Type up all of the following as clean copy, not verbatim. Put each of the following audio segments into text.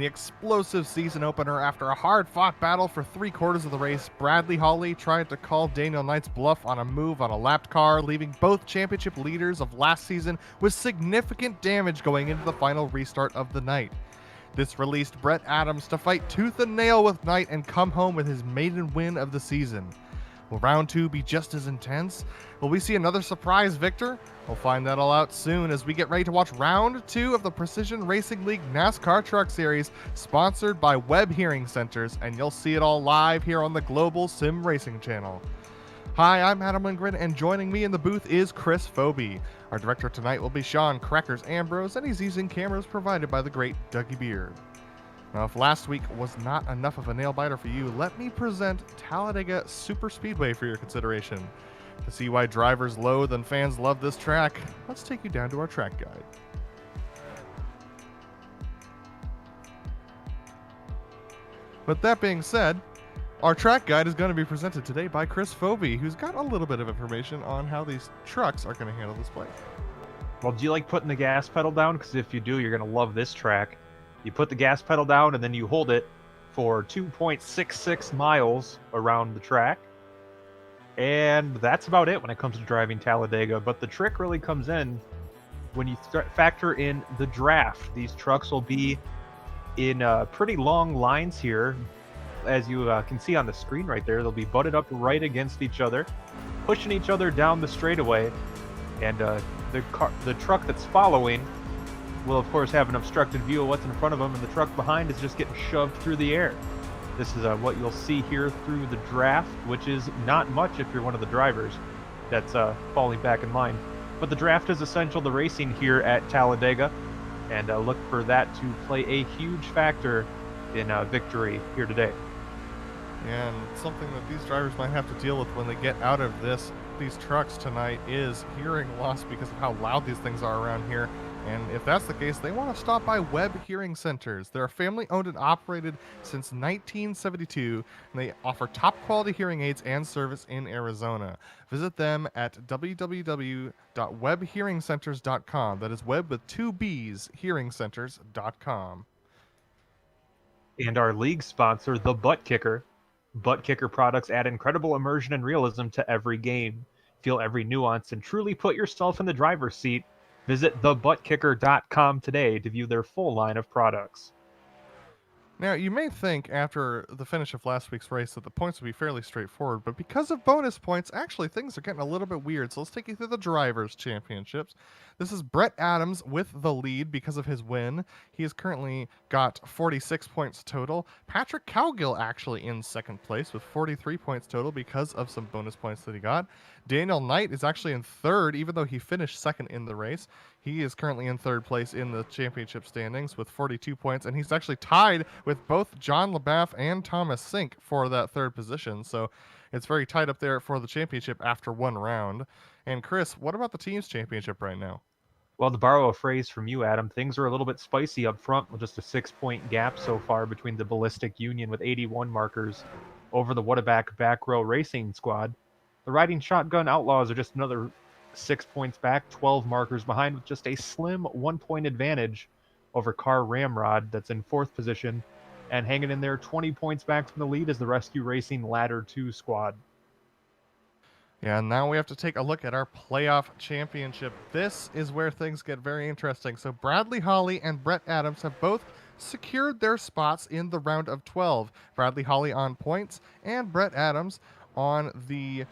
the explosive season opener, after a hard-fought battle for 3/4 of the race, Bradley Hawley tried to call Daniel Knight's bluff on a move on a lapped car, leaving both championship leaders of last season with significant damage going into the final restart of the night. This released Brett Adams to fight tooth and nail with Knight and come home with his maiden win of the season. Will round 2 be just as intense? Will we see another surprise victor? We'll find that all out soon as we get ready to watch round 2 of the Precision Racing League NASCAR Truck Series, sponsored by WEBB Hearing Centers, and you'll see it all live here on the Global SimRacing Channel. Hi, I'm Adam Lindgren, and joining me in the booth is Chris Phoebe. Our director tonight will be Sean Crackers Ambrose, and he's using cameras provided by the great Dougie Beard. Now, if last week was not enough of a nail-biter for you, let me present Talladega Super Speedway for your consideration. To see why drivers loathe and fans love this track, let's take you down to our track guide. With that being said, our track guide is going to be presented today by Chris Phoebe, who's got a little bit of information on how these trucks are going to handle this place. Well, do you like putting the gas pedal down? Because if you do, you're going to love this track. You put the gas pedal down and then you hold it for 2.66 miles around the track. And that's about it when it comes to driving Talladega. But the trick really comes in when you factor in the draft. These trucks will be in pretty long lines here. As you can see on the screen right there, they'll be butted up right against each other, pushing each other down the straightaway. And the truck that's following will of course have an obstructed view of what's in front of them, and the truck behind is just getting shoved through the air. This is what you'll see here through the draft, which is not much if you're one of the drivers that's falling back in line. But the draft is essential to racing here at Talladega, and look for that to play a huge factor in victory here today. And something that these drivers might have to deal with when they get out of these trucks tonight is hearing loss because of how loud these things are around here. And if that's the case, they want to stop by WEBB Hearing Centers. They're family owned and operated since 1972, and they offer top quality hearing aids and service in Arizona. Visit them at www.webhearingcenters.com. That is web with 2 B's, hearingcenters.com. And our league sponsor, the ButtKicker. ButtKicker products add incredible immersion and realism to every game. Feel every nuance and truly put yourself in the driver's seat. Visit thebuttkicker.com today to view their full line of products. Now, you may think after the finish of last week's race that the points would be fairly straightforward, but because of bonus points, actually things are getting a little bit weird. So let's take you through the Drivers' Championships. This is Brett Adams with the lead because of his win. He has currently got 46 points total. Patrick Cowgill actually in second place with 43 points total because of some bonus points that he got. Daniel Knight is actually in third, even though he finished second in the race. He is currently in third place in the championship standings with 42 points, and he's actually tied with both John LaBeouf and Thomas Sink for that third position. So it's very tight up there for the championship after one round. And Chris, what about the team's championship right now? Well, to borrow a phrase from you, Adam, things are a little bit spicy up front with just a 6-point gap so far between the Ballistic Union with 81 markers over the Whataback Back Row Racing Squad. The Riding Shotgun Outlaws are just another 6 points back, 12 markers behind, with just a slim 1-point advantage over Car Ramrod that's in fourth position, and hanging in there 20 points back from the lead is the Rescue Racing Ladder 2 squad. Yeah, now we have to take a look at our playoff championship. This is where things get very interesting. So Bradley Hawley and Brett Adams have both secured their spots in the round of 12. Bradley Hawley on points and Brett Adams on the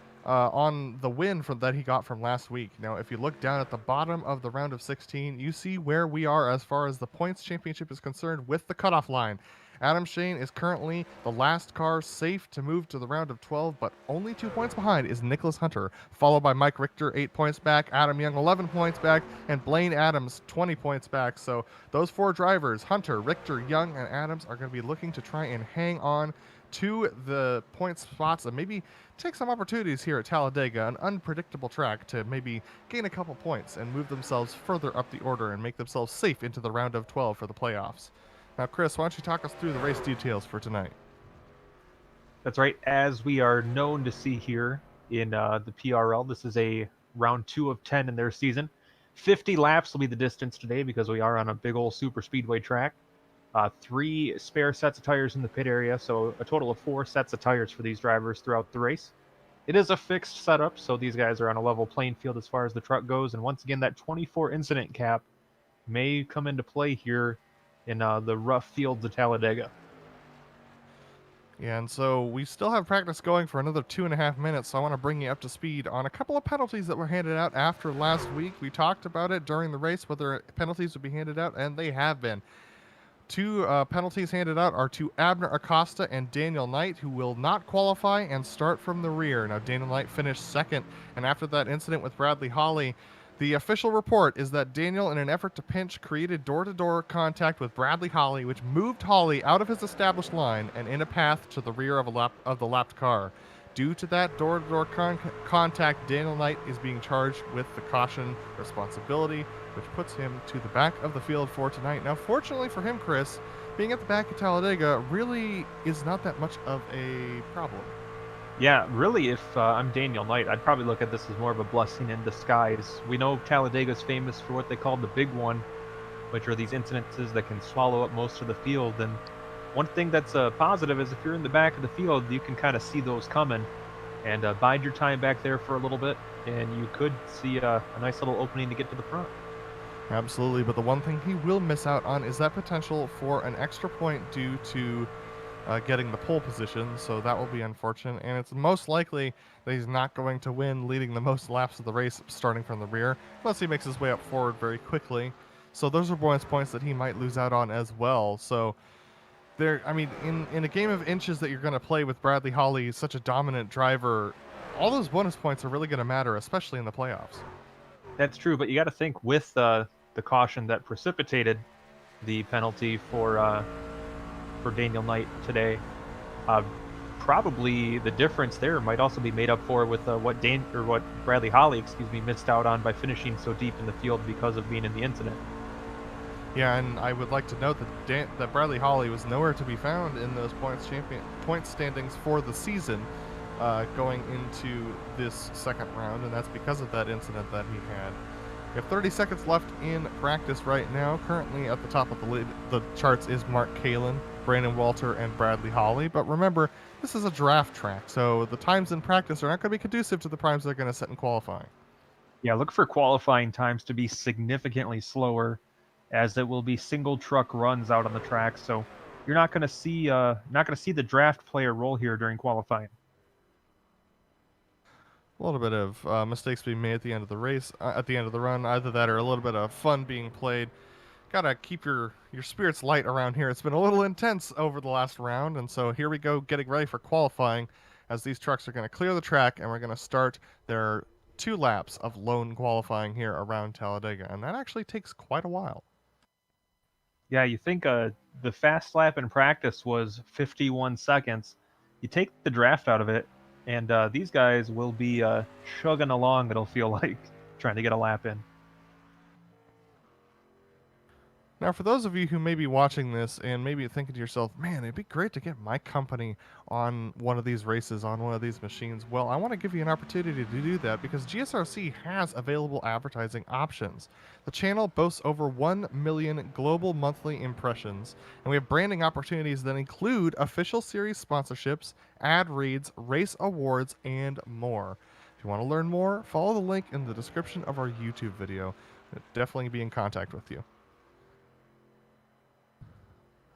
win that he got from last week. Now, if you look down at the bottom of the round of 16, you see where we are as far as the points championship is concerned with the cutoff line. Adam Shane is currently the last car safe to move to the round of 12, but only 2 points behind is Nicholas Hunter, followed by Mike Richter, 8 points back, Adam Young, 11 points back, and Blaine Adams, 20 points back. So those 4 drivers, Hunter, Richter, Young, and Adams, are going to be looking to try and hang on to the point spots and maybe take some opportunities here at Talladega, an unpredictable track, to maybe gain a couple points and move themselves further up the order and make themselves safe into the round of 12 for the playoffs. Now, Chris, why don't you talk us through the race details for tonight? That's right. As we are known to see here in the PRL, this is a round 2 of 10 in their season. 50 laps will be the distance today because we are on a big old super speedway track. 3 spare sets of tires in the pit area, so a total of 4 sets of tires for these drivers throughout the race. It is a fixed setup, so these guys are on a level playing field as far as the truck goes, and once again, that 24 incident cap may come into play here in the rough fields of Talladega. Yeah, and so we still have practice going for another 2.5 minutes, so I want to bring you up to speed on a couple of penalties that were handed out after last week. We talked about it during the race, whether penalties would be handed out, and they have been. 2 penalties handed out are to Abner Acosta and Daniel Knight, who will not qualify and start from the rear. Now, Daniel Knight finished second, and after that incident with Bradley Holly, the official report is that Daniel, in an effort to pinch, created door-to-door contact with Bradley Holly, which moved Holly out of his established line and in a path to the rear of the lapped car. Due to that door-to-door contact, Daniel Knight is being charged with the caution responsibility, which puts him to the back of the field for tonight. Now, fortunately for him, Chris, being at the back of Talladega really is not that much of a problem. Yeah, really, if I'm Daniel Knight, I'd probably look at this as more of a blessing in disguise. We know Talladega's famous for what they call the big one, which are these incidences that can swallow up most of the field. And one thing that's positive is if you're in the back of the field, you can kind of see those coming and bide your time back there for a little bit, and you could see a nice little opening to get to the front. Absolutely, but the one thing he will miss out on is that potential for an extra point due to getting the pole position, so that will be unfortunate, and it's most likely that he's not going to win leading the most laps of the race starting from the rear, unless he makes his way up forward very quickly. So those are bonus points that he might lose out on as well. So there, I mean, in a game of inches that you're going to play with Bradley Holly, such a dominant driver, all those bonus points are really going to matter, especially in the playoffs. That's true, but you got to think with the caution that precipitated the penalty for Daniel Knight today. Probably the difference there might also be made up for with what Bradley Holly, missed out on by finishing so deep in the field because of being in the incident. Yeah, and I would like to note that Bradley Holly was nowhere to be found in those point standings for the season going into this second round, and that's because of that incident that he had. We have 30 seconds left in practice right now. Currently at the top of the charts is Mark Kalin, Brandon Walter, and Bradley Holly. But remember, this is a draft track, so the times in practice are not going to be conducive to the times they're going to set in qualifying. Yeah, look for qualifying times to be significantly slower, as it will be single truck runs out on the track. So you're not going to see the draft player role here during qualifying. A little bit of mistakes being made at the end of the race, at the end of the run. Either that or a little bit of fun being played. Gotta keep your spirits light around here. It's been a little intense over the last round, and so here we go getting ready for qualifying as these trucks are going to clear the track, and we're going to start their 2 laps of lone qualifying here around Talladega, and that actually takes quite a while. Yeah, you think the fast lap in practice was 51 seconds. You take the draft out of it, and these guys will be chugging along, it'll feel like, trying to get a lap in. Now, for those of you who may be watching this and maybe thinking to yourself, man, it'd be great to get my company on one of these races, on one of these machines. Well, I want to give you an opportunity to do that because GSRC has available advertising options. The channel boasts over 1 million global monthly impressions, and we have branding opportunities that include official series sponsorships, ad reads, race awards, and more. If you want to learn more, follow the link in the description of our YouTube video. We'll definitely be in contact with you.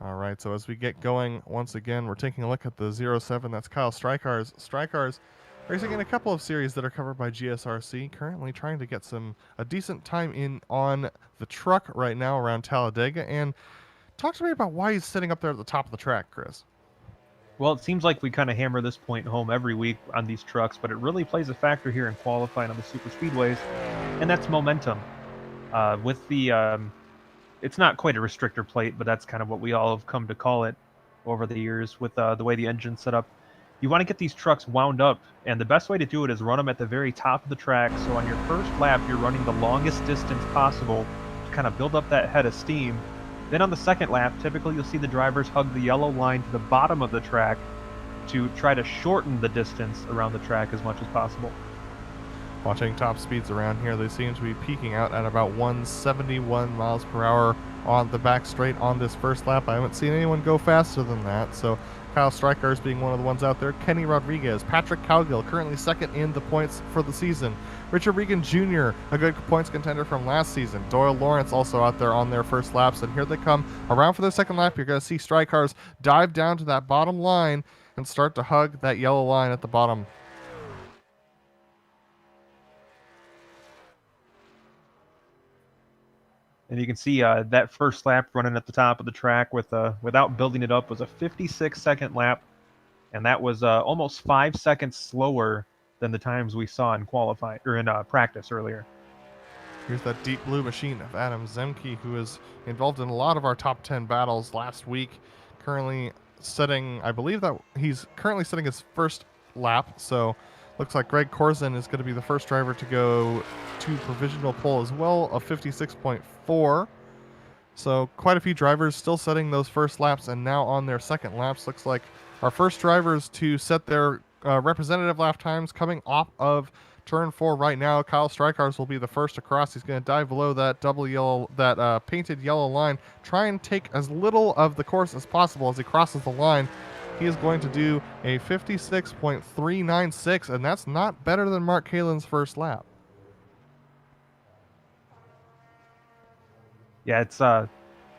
All right, so as we get going, once again, we're taking a look at the 07. That's Kyle Strykar's. Strykar's racing in a couple of series that are covered by GSRC, currently trying to get a decent time in on the truck right now around Talladega. And talk to me about why he's sitting up there at the top of the track, Chris. Well, it seems like we kind of hammer this point home every week on these trucks, but it really plays a factor here in qualifying on the super speedways, and that's momentum. With the it's not quite a restrictor plate, but that's kind of what we all have come to call it over the years with the way the engine's set up. You want to get these trucks wound up, and the best way to do it is run them at the very top of the track. So on your first lap, you're running the longest distance possible to kind of build up that head of steam. Then on the second lap, typically you'll see the drivers hug the yellow line to the bottom of the track to try to shorten the distance around the track as much as possible. Watching top speeds around here, they seem to be peaking out at about 171 miles per hour on the back straight on this first lap. I haven't seen anyone go faster than that, so Kyle Strikers being one of the ones out there. Kenny Rodriguez, Patrick Cowgill, currently second in the points for the season. Richard Regan Jr., a good points contender from last season. Doyle Lawrence also out there on their first laps, and here they come around for their second lap. You're going to see Strikers dive down to that bottom line and start to hug that yellow line at the bottom. And you can see that first lap running at the top of the track without building it up was a 56-second lap, and that was almost 5 seconds slower than the times we saw in qualifying or in practice earlier. Here's that deep blue machine of Adam Zemke, who was involved in a lot of our top 10 battles last week. Currently setting, I believe that he's currently setting his first lap, so looks like Greg Corzin is going to be the first driver to go to provisional pole as well, of 56.4. So quite a few drivers still setting those first laps, and now on their second laps. Looks like our first drivers to set their representative lap times coming off of turn 4 right now. Kyle Strikars will be the first across. He's going to dive below that painted yellow line, try and take as little of the course as possible as he crosses the line. He is going to do a 56.396, and that's not better than Mark Kalen's first lap. Yeah,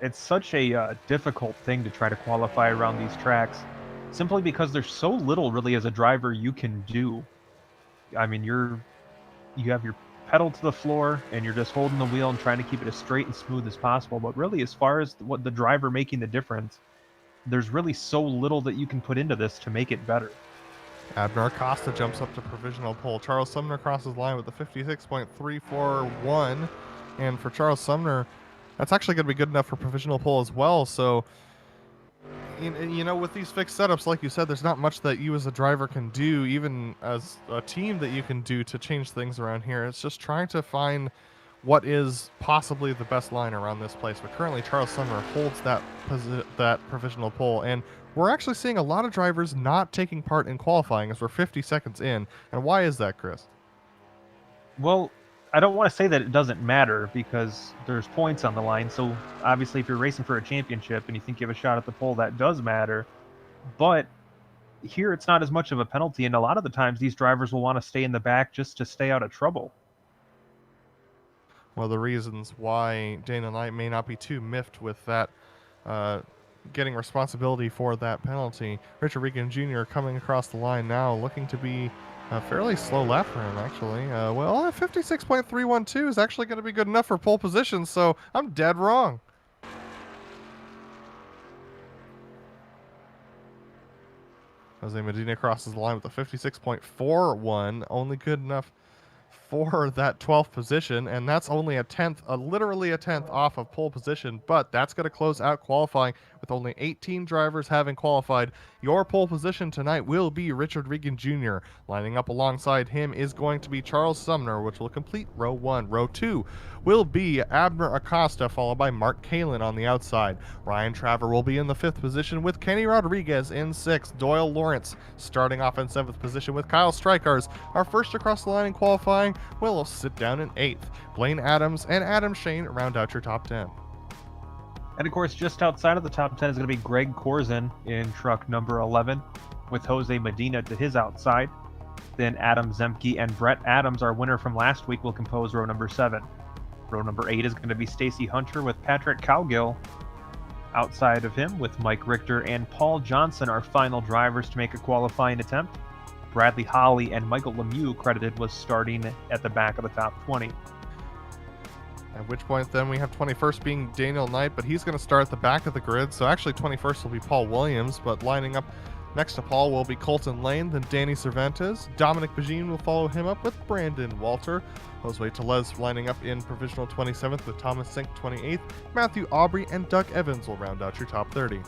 it's such a difficult thing to try to qualify around these tracks, simply because there's so little really as a driver you can do. I mean, you have your pedal to the floor and you're just holding the wheel and trying to keep it as straight and smooth as possible. But really, as far as what the driver making the difference, there's really so little that you can put into this to make it better. Abner Acosta jumps up to provisional pole. Charles Sumner crosses the line with a 56.341, and for Charles Sumner, that's actually going to be good enough for provisional pole as well. So, you know, with these fixed setups, like you said, there's not much that you as a driver can do, even as a team, that you can do to change things around here. It's just trying to find what is possibly the best line around this place. But currently, Charles Sumner holds that provisional pole, and we're actually seeing a lot of drivers not taking part in qualifying as we're 50 seconds in. And why is that, Chris? Well, I don't want to say that it doesn't matter, because there's points on the line. So obviously, if you're racing for a championship and you think you have a shot at the pole, that does matter. But here, it's not as much of a penalty, and a lot of the times these drivers will want to stay in the back just to stay out of trouble. One of the reasons why Dana Knight may not be too miffed with that, getting responsibility for that penalty. Richard Regan Jr. coming across the line now, looking to be a fairly slow lap for him, actually. Well, 56.312 is actually going to be good enough for pole position, so I'm dead wrong. Jose Medina crosses the line with a 56.41, only good enough for that 12th position, and that's only a tenth, literally a tenth off of pole position, but that's going to close out qualifying with only 18 drivers having qualified. Your pole position tonight will be Richard Regan Jr. Lining up alongside him is going to be Charles Sumner, which will complete row 1. Row 2 will be Abner Acosta, followed by Mark Kalen on the outside. Ryan Traver will be in the 5th position with Kenny Rodriguez in 6th. Doyle Lawrence starting off in 7th position with Kyle Strikars. Our first across the line in qualifying will sit down in 8th. Blaine Adams and Adam Shane round out your top 10. And of course, just outside of the top 10 is going to be Greg Corzin in truck number 11, with Jose Medina to his outside. Then Adam Zemke and Brett Adams, our winner from last week, will compose row number 7. Row number 8 is going to be Stacy Hunter with Patrick Cowgill outside of him, with Mike Richter and Paul Johnson, our final drivers to make a qualifying attempt. Bradley Holly and Michael Lemieux credited was starting at the back of the top 20. At which point then we have 21st being Daniel Knight, but he's going to start at the back of the grid. So actually 21st will be Paul Williams, but lining up next to Paul will be Colton Lane, then Danny Cervantes. Dominic Bajin will follow him up with Brandon Walter. Josue Telez lining up in provisional 27th with Thomas Sink 28th. Matthew Aubrey and Doug Evans will round out your top 30.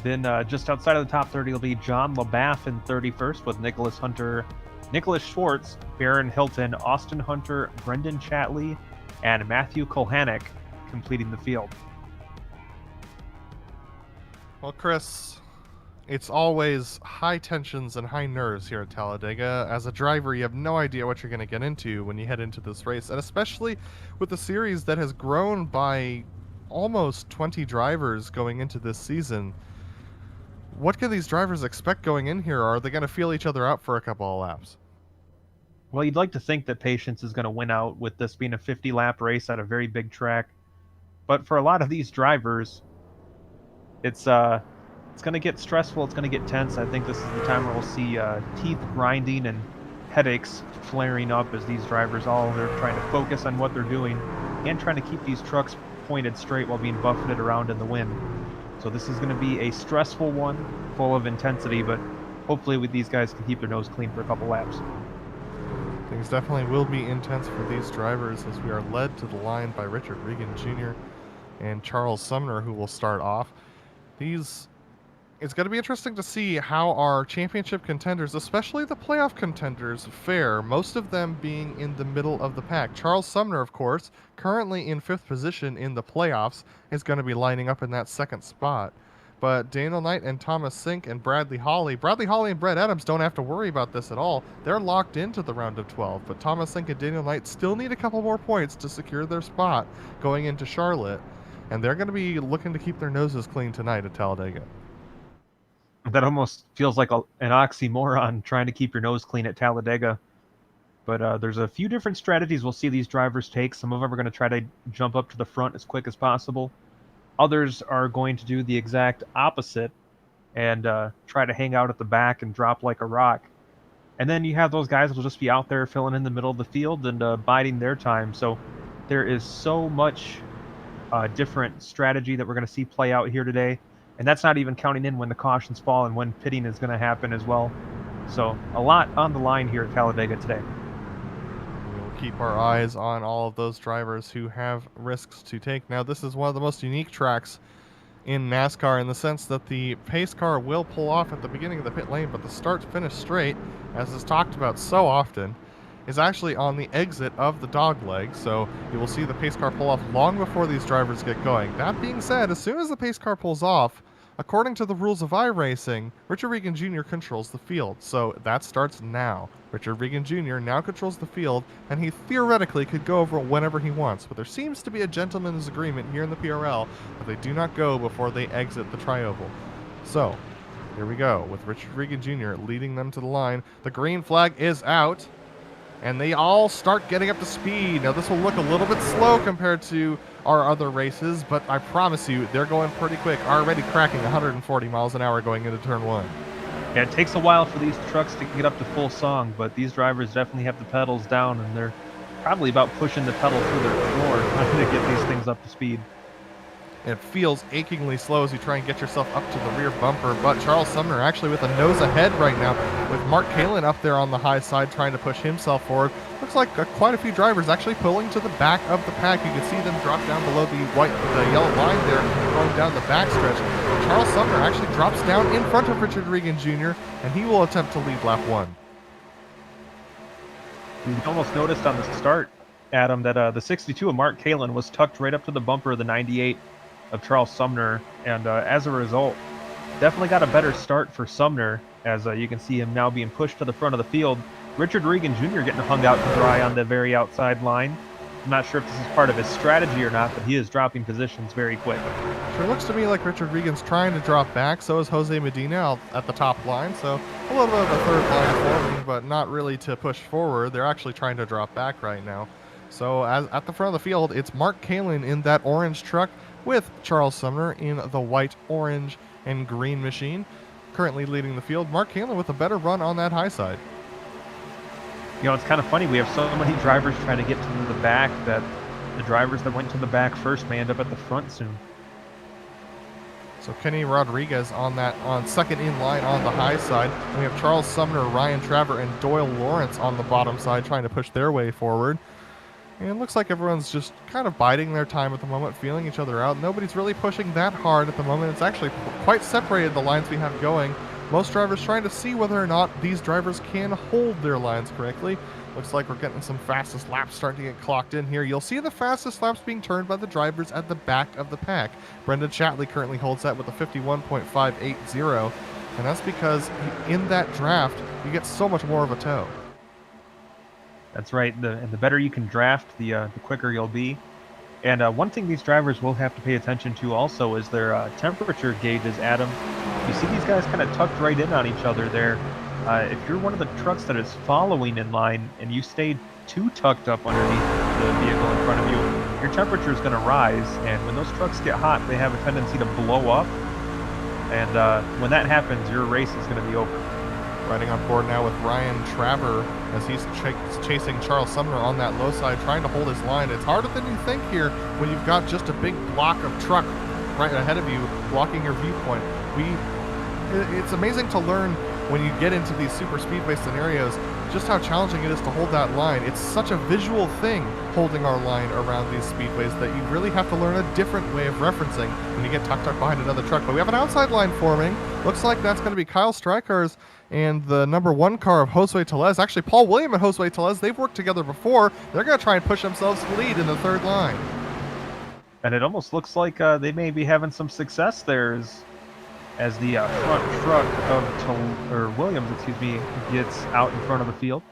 Then just outside of the top 30 will be John LaBath in 31st with Nicholas Hunter, Nicholas Schwartz, Barron Hilton, Austin Hunter, Brendan Chatley, and Matthew Kulhanek completing the field. Well, Chris, It's always high tensions and high nerves here at Talladega. As a driver, you have no idea what you're going to get into when you head into this race, and especially with a series that has grown by almost 20 drivers going into this season. What can these drivers expect going in here? Are they going to feel each other out for a couple of laps? Well, you'd like to think that patience is going to win out with this being a 50-lap race at a very big track. But for a lot of these drivers, it's going to get stressful. It's going to get tense. I think this is the time where we'll see teeth grinding and headaches flaring up as these drivers all are trying to focus on what they're doing and trying to keep these trucks pointed straight while being buffeted around in the wind. So this is going to be a stressful one, full of intensity, but hopefully with these guys can keep their nose clean for a couple laps. Things definitely will be intense for these drivers as we are led to the line by Richard Regan Jr. and Charles Sumner, who will start off. It's going to be interesting to see how our championship contenders, especially the playoff contenders, fare, most of them being in the middle of the pack. Charles Sumner, of course, currently in 5th position in the playoffs, is going to be lining up in that 2nd spot. But Daniel Knight and Thomas Sink and Bradley Hawley and Brett Adams don't have to worry about this at all. They're locked into the round of 12, but Thomas Sink and Daniel Knight still need a couple more points to secure their spot going into Charlotte, and they're going to be looking to keep their noses clean tonight at Talladega. That almost feels like an oxymoron, trying to keep your nose clean at Talladega. But there's a few different strategies we'll see these drivers take. Some of them are going to try to jump up to the front as quick as possible. Others are going to do the exact opposite and try to hang out at the back and drop like a rock. And then you have those guys that will just be out there filling in the middle of the field and biding their time. So there is so much different strategy that we're going to see play out here today. And that's not even counting in when the cautions fall and when pitting is going to happen as well. So a lot on the line here at Talladega today. We'll keep our eyes on all of those drivers who have risks to take. Now, this is one of the most unique tracks in NASCAR in the sense that the pace car will pull off at the beginning of the pit lane, but the start-finish straight, as is talked about so often, is actually on the exit of the dog leg, so you will see the pace car pull off long before these drivers get going. That being said, as soon as the pace car pulls off, according to the rules of iRacing, Richard Regan Jr. controls the field, so that starts now. Richard Regan Jr. now controls the field, and he theoretically could go over whenever he wants, but there seems to be a gentleman's agreement here in the PRL that they do not go before they exit the trioval. So, here we go, with Richard Regan Jr. leading them to the line. The green flag is out, and they all start getting up to speed. Now, this will look a little bit slow compared to our other races, but I promise you, they're going pretty quick, already cracking 140 miles an hour going into turn 1. Yeah, it takes a while for these trucks to get up to full song, but these drivers definitely have the pedals down, and they're probably about pushing the pedal through their floor trying to get these things up to speed. It feels achingly slow as you try and get yourself up to the rear bumper, but Charles Sumner actually with a nose ahead right now, with Mark Kalin up there on the high side trying to push himself forward. Looks like quite a few drivers actually pulling to the back of the pack. You can see them drop down below the yellow line there, going down the backstretch. Charles Sumner actually drops down in front of Richard Regan Jr., and he will attempt to lead lap 1. You almost noticed on the start, Adam, that the 62 of Mark Kalin was tucked right up to the bumper of the 98 of Charles Sumner, and as a result, definitely got a better start for Sumner, as you can see him now being pushed to the front of the field. Richard Regan Jr. getting hung out to dry on the very outside line. I'm not sure if this is part of his strategy or not, but he is dropping positions very quick. Sure looks to me like Richard Regan's trying to drop back, so is Jose Medina at the top line, so a little bit of a third line forming, but not really to push forward. They're actually trying to drop back right now. So at the front of the field, it's Mark Kalin in that orange truck with Charles Sumner in the white, orange, and green machine, currently leading the field. Mark Kalin with a better run on that high side. You know, it's kind of funny. We have so many drivers trying to get to the back that the drivers that went to the back first may end up at the front soon. So Kenny Rodriguez on second in line on the high side. And we have Charles Sumner, Ryan Traver, and Doyle Lawrence on the bottom side trying to push their way forward. And it looks like everyone's just kind of biding their time at the moment, feeling each other out. Nobody's really pushing that hard at the moment. It's actually quite separated, the lines we have going. Most drivers trying to see whether or not these drivers can hold their lines correctly. Looks like we're getting some fastest laps starting to get clocked in here. You'll see the fastest laps being turned by the drivers at the back of the pack. Brendan Chatley currently holds that with a 51.580. And that's because in that draft, you get so much more of a toe. That's right. The better you can draft, the quicker you'll be. And one thing these drivers will have to pay attention to also is their temperature gauges, Adam. You see these guys kind of tucked right in on each other there. If you're one of the trucks that is following in line and you stay too tucked up underneath the vehicle in front of you, your temperature is going to rise. And when those trucks get hot, they have a tendency to blow up. And when that happens, your race is going to be over. Riding on board now with Ryan Traver as he's chasing Charles Sumner on that low side, trying to hold his line. It's harder than you think here when you've got just a big block of truck right ahead of you blocking your viewpoint. It's amazing to learn when you get into these super speedway scenarios just how challenging it is to hold that line. It's such a visual thing holding our line around these speedways that you really have to learn a different way of referencing when you get tucked up behind another truck. But we have an outside line forming. Looks like that's going to be Kyle Strykar's and the number 1 car of Josue Tellez. Actually, Paul William and Josue Tellez, they've worked together before. They're going to try and push themselves to the lead in the third line. And it almost looks like they may be having some success there as the front truck of Williams, gets out in front of the field.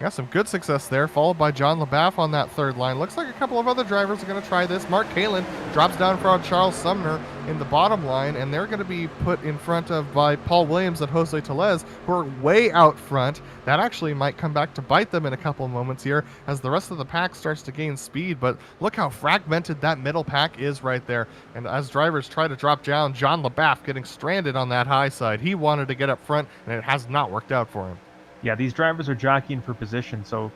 Yeah, some good success there, followed by John LaBaff on that third line. Looks like a couple of other drivers are going to try this. Mark Kalin drops down in front of Charles Sumner in the bottom line, and they're going to be put in front of by Paul Williams and Jose Tellez, who are way out front. That actually might come back to bite them in a couple of moments here as the rest of the pack starts to gain speed. But look how fragmented that middle pack is right there. And as drivers try to drop down, John LaBaff getting stranded on that high side. He wanted to get up front, and it has not worked out for him. Yeah, these drivers are jockeying for position, so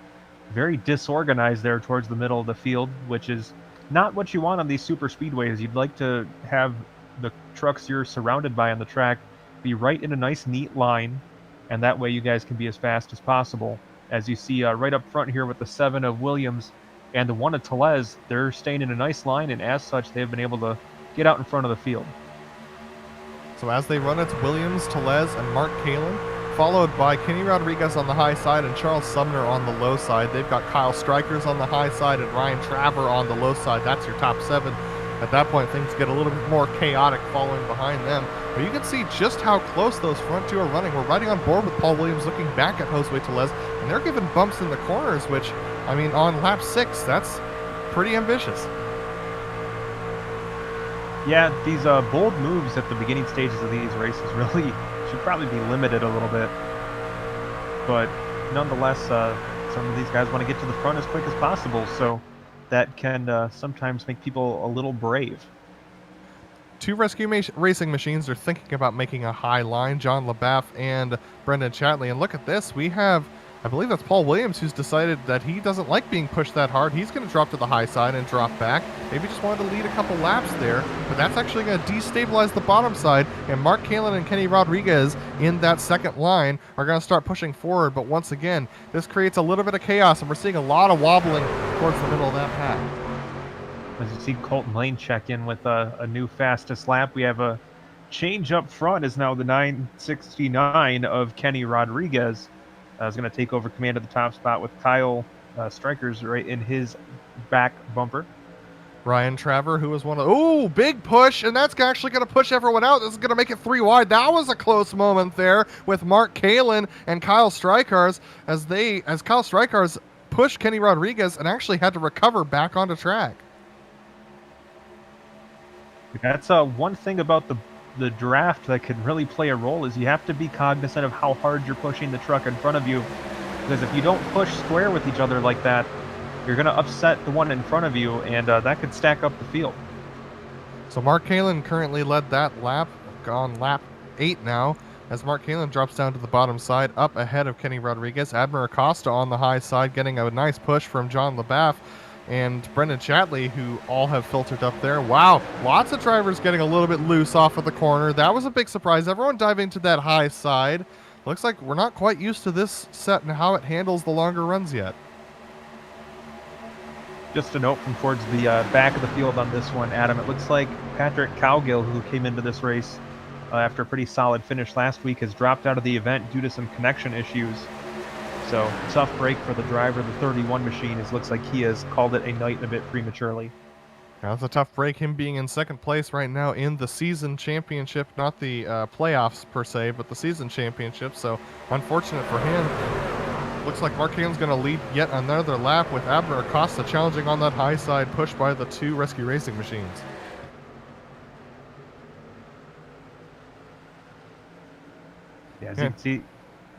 very disorganized there towards the middle of the field, which is not what you want on these super speedways. You'd like to have the trucks you're surrounded by on the track be right in a nice, neat line, and that way you guys can be as fast as possible. As you see right up front here with the 7 of Williams and the 1 of Tellez, they're staying in a nice line, and as such, they've been able to get out in front of the field. So as they run, it's Williams, Tellez, and Mark Kalin, followed by Kenny Rodriguez on the high side and Charles Sumner on the low side. They've got Kyle Strykar's on the high side and Ryan Traver on the low side. That's your top 7. At that point, things get a little bit more chaotic following behind them. But you can see just how close those front 2 are running. We're riding on board with Paul Williams looking back at Josue Tellez, and they're giving bumps in the corners, which, I mean, on lap 6, that's pretty ambitious. Yeah, these bold moves at the beginning stages of these races really should probably be limited a little bit. But nonetheless, some of these guys want to get to the front as quick as possible, so that can sometimes make people a little brave. 2 rescue racing machines are thinking about making a high line, John LaBaff and Brendan Chatley. And look at this, we have, I believe that's Paul Williams, who's decided that he doesn't like being pushed that hard. He's going to drop to the high side and drop back. Maybe just wanted to lead a couple laps there, but that's actually going to destabilize the bottom side, and Mark Kalin and Kenny Rodriguez in that second line are going to start pushing forward. But once again, this creates a little bit of chaos, and we're seeing a lot of wobbling towards the middle of that pack. As you see Colton Lane check in with a new fastest lap, we have a change up front is now the 969 of Kenny Rodriguez. Is going to take over command of the top spot with Kyle Strykar's right in his back bumper. Ryan Traver, who was one of, oh, big push, and that's actually going to push everyone out. This is going to make it 3 wide. That was a close moment there with Mark Kalin and Kyle Strykar's as Kyle Strykar's pushed Kenny Rodriguez and actually had to recover back onto track. That's one thing about the draft that could really play a role is you have to be cognizant of how hard you're pushing the truck in front of you, because if you don't push square with each other like that, you're going to upset the one in front of you, and that could stack up the field. So Mark Kalin currently led that lap, on lap 8 now, as Mark Kalin drops down to the bottom side, up ahead of Kenny Rodriguez. Admiral Acosta on the high side, getting a nice push from John LaBaff and Brendan Chatley, who all have filtered up there. Wow, lots of drivers getting a little bit loose off of the corner. That was a big surprise. Everyone diving to that high side. Looks like we're not quite used to this set and how it handles the longer runs yet. Just a note from towards the back of the field on this one, Adam. It looks like Patrick Cowgill, who came into this race after a pretty solid finish last week, has dropped out of the event due to some connection issues. So, tough break for the driver of the 31 machine. It looks like he has called it a night a bit prematurely. That's a tough break, him being in second place right now in the season championship, not the playoffs per se, but the season championship. So unfortunate for him. Looks like Mark Halen's going to lead yet another lap with Abner Acosta challenging on that high side, pushed by the two Rescue Racing machines. Yeah, as you can see,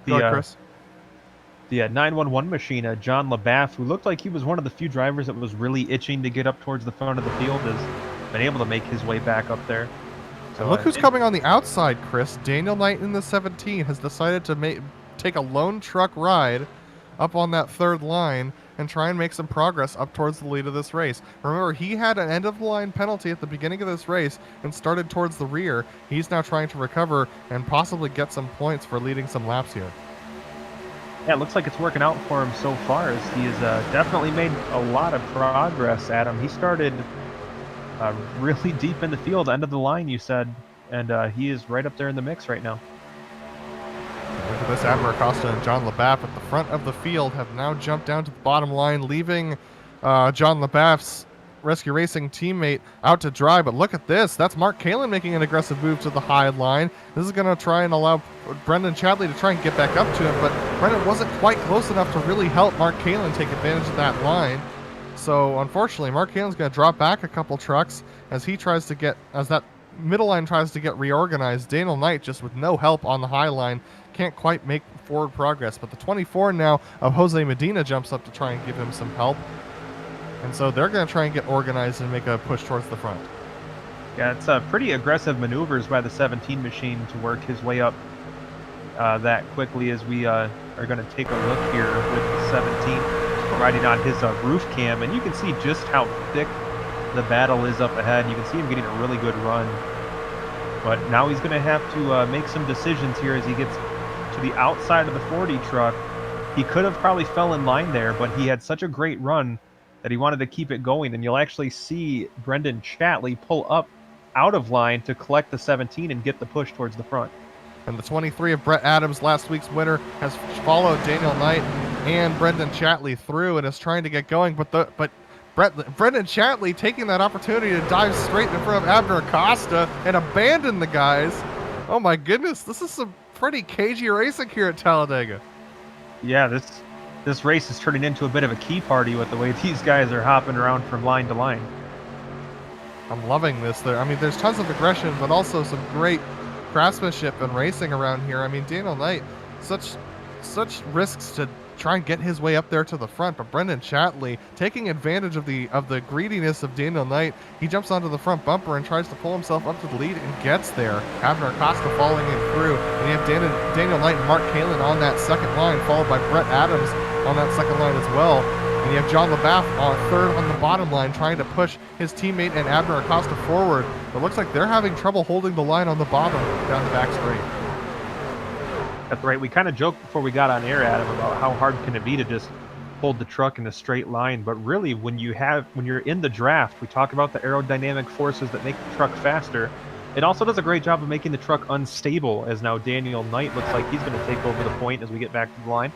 Go ahead, Chris. the 911 machine, John LaBaff, who looked like he was one of the few drivers that was really itching to get up towards the front of the field, has been able to make his way back up there. So look who's coming on the outside, Chris. Daniel Knight in the 17 has decided to take a lone truck ride up on that third line and try and make some progress up towards the lead of this race. Remember, he had an end-of-the-line penalty at the beginning of this race and started towards the rear. He's now trying to recover and possibly get some points for leading some laps here. Yeah, it looks like it's working out for him so far, as he has definitely made a lot of progress, Adam. He started really deep in the field, end of the line, you said, and he is right up there in the mix right now. Look at this, Abner Acosta and John LaBaff at the front of the field have now jumped down to the bottom line, leaving John LaBaff's Rescue Racing teammate out to dry. But look at this. That's Mark Kalen making an aggressive move to the high line. This is going to try and allow Brendan Chadley to try and get back up to him, but Brendan wasn't quite close enough to really help Mark Kalen take advantage of that line. So unfortunately, Mark Kalen's going to drop back a couple trucks as he tries to get, as that middle line tries to get reorganized. Daniel Knight, just with no help on the high line, can't quite make forward progress. But the 24 now of Jose Medina jumps up to try and give him some help. And so they're going to try and get organized and make a push towards the front. Yeah, it's pretty aggressive maneuvers by the 17 machine to work his way up that quickly, as we are going to take a look here with the 17 riding on his roof cam. And you can see just how thick the battle is up ahead. You can see him getting a really good run. But now he's going to have to make some decisions here as he gets to the outside of the 40 truck. He could have probably fell in line there, but he had such a great run that he wanted to keep it going. And you'll actually see Brendan Chatley pull up out of line to collect the 17 and get the push towards the front. And the 23 of Brett Adams, last week's winner, has followed Daniel Knight and Brendan Chatley through and is trying to get going. But Brendan Chatley taking that opportunity to dive straight in front of Abner Acosta and abandon the guys. Oh my goodness, this is some pretty cagey racing here at Talladega. Yeah, this race is turning into a bit of a key party with the way these guys are hopping around from line to line. I'm loving this. There's tons of aggression, but also some great craftsmanship and racing around here. I mean, Daniel Knight, such risks to try and get his way up there to the front, but Brendan Chatley taking advantage of the greediness of Daniel Knight. He jumps onto the front bumper and tries to pull himself up to the lead and gets there. Abner Acosta falling in through, and you have Daniel Knight and Mark Kalen on that second line, followed by Brett Adams on that second line as well. And you have John LaBaff third on the bottom line, trying to push his teammate and Abner Acosta forward. It looks like they're having trouble holding the line on the bottom down the back straight. That's right. We kind of joked before we got on air, Adam, about how hard can it be to just hold the truck in a straight line. But really, when you're in the draft, we talk about the aerodynamic forces that make the truck faster. It also does a great job of making the truck unstable, as now Daniel Knight looks like he's going to take over the point as we get back to the line.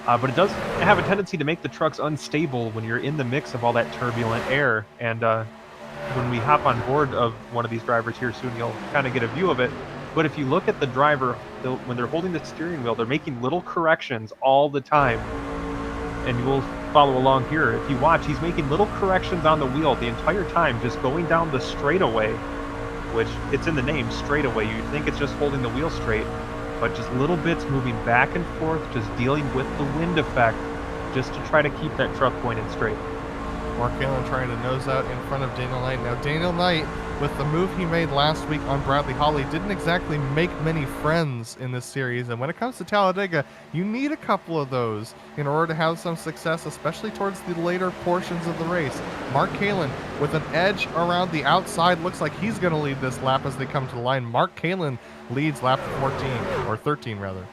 But it does have a tendency to make the trucks unstable when you're in the mix of all that turbulent air. And when we hop on board of one of these drivers here soon, you'll kind of get a view of it. But if you look at the driver, when they're holding the steering wheel, they're making little corrections all the time. And you will follow along here. If you watch, he's making little corrections on the wheel the entire time, just going down the straightaway, which it's in the name, straightaway. You think it's just holding the wheel straight, but just little bits moving back and forth, just dealing with the wind effect, just to try to keep that truck pointed straight. Mark Allen trying to nose out in front of Daniel Knight. Now, Daniel Knight, with the move he made last week on Bradley Holly, didn't exactly make many friends in this series. And when it comes to Talladega, you need a couple of those in order to have some success, especially towards the later portions of the race. Mark Kalen with an edge around the outside. Looks like he's going to lead this lap as they come to the line. Mark Kalen leads lap 14, or 13 rather.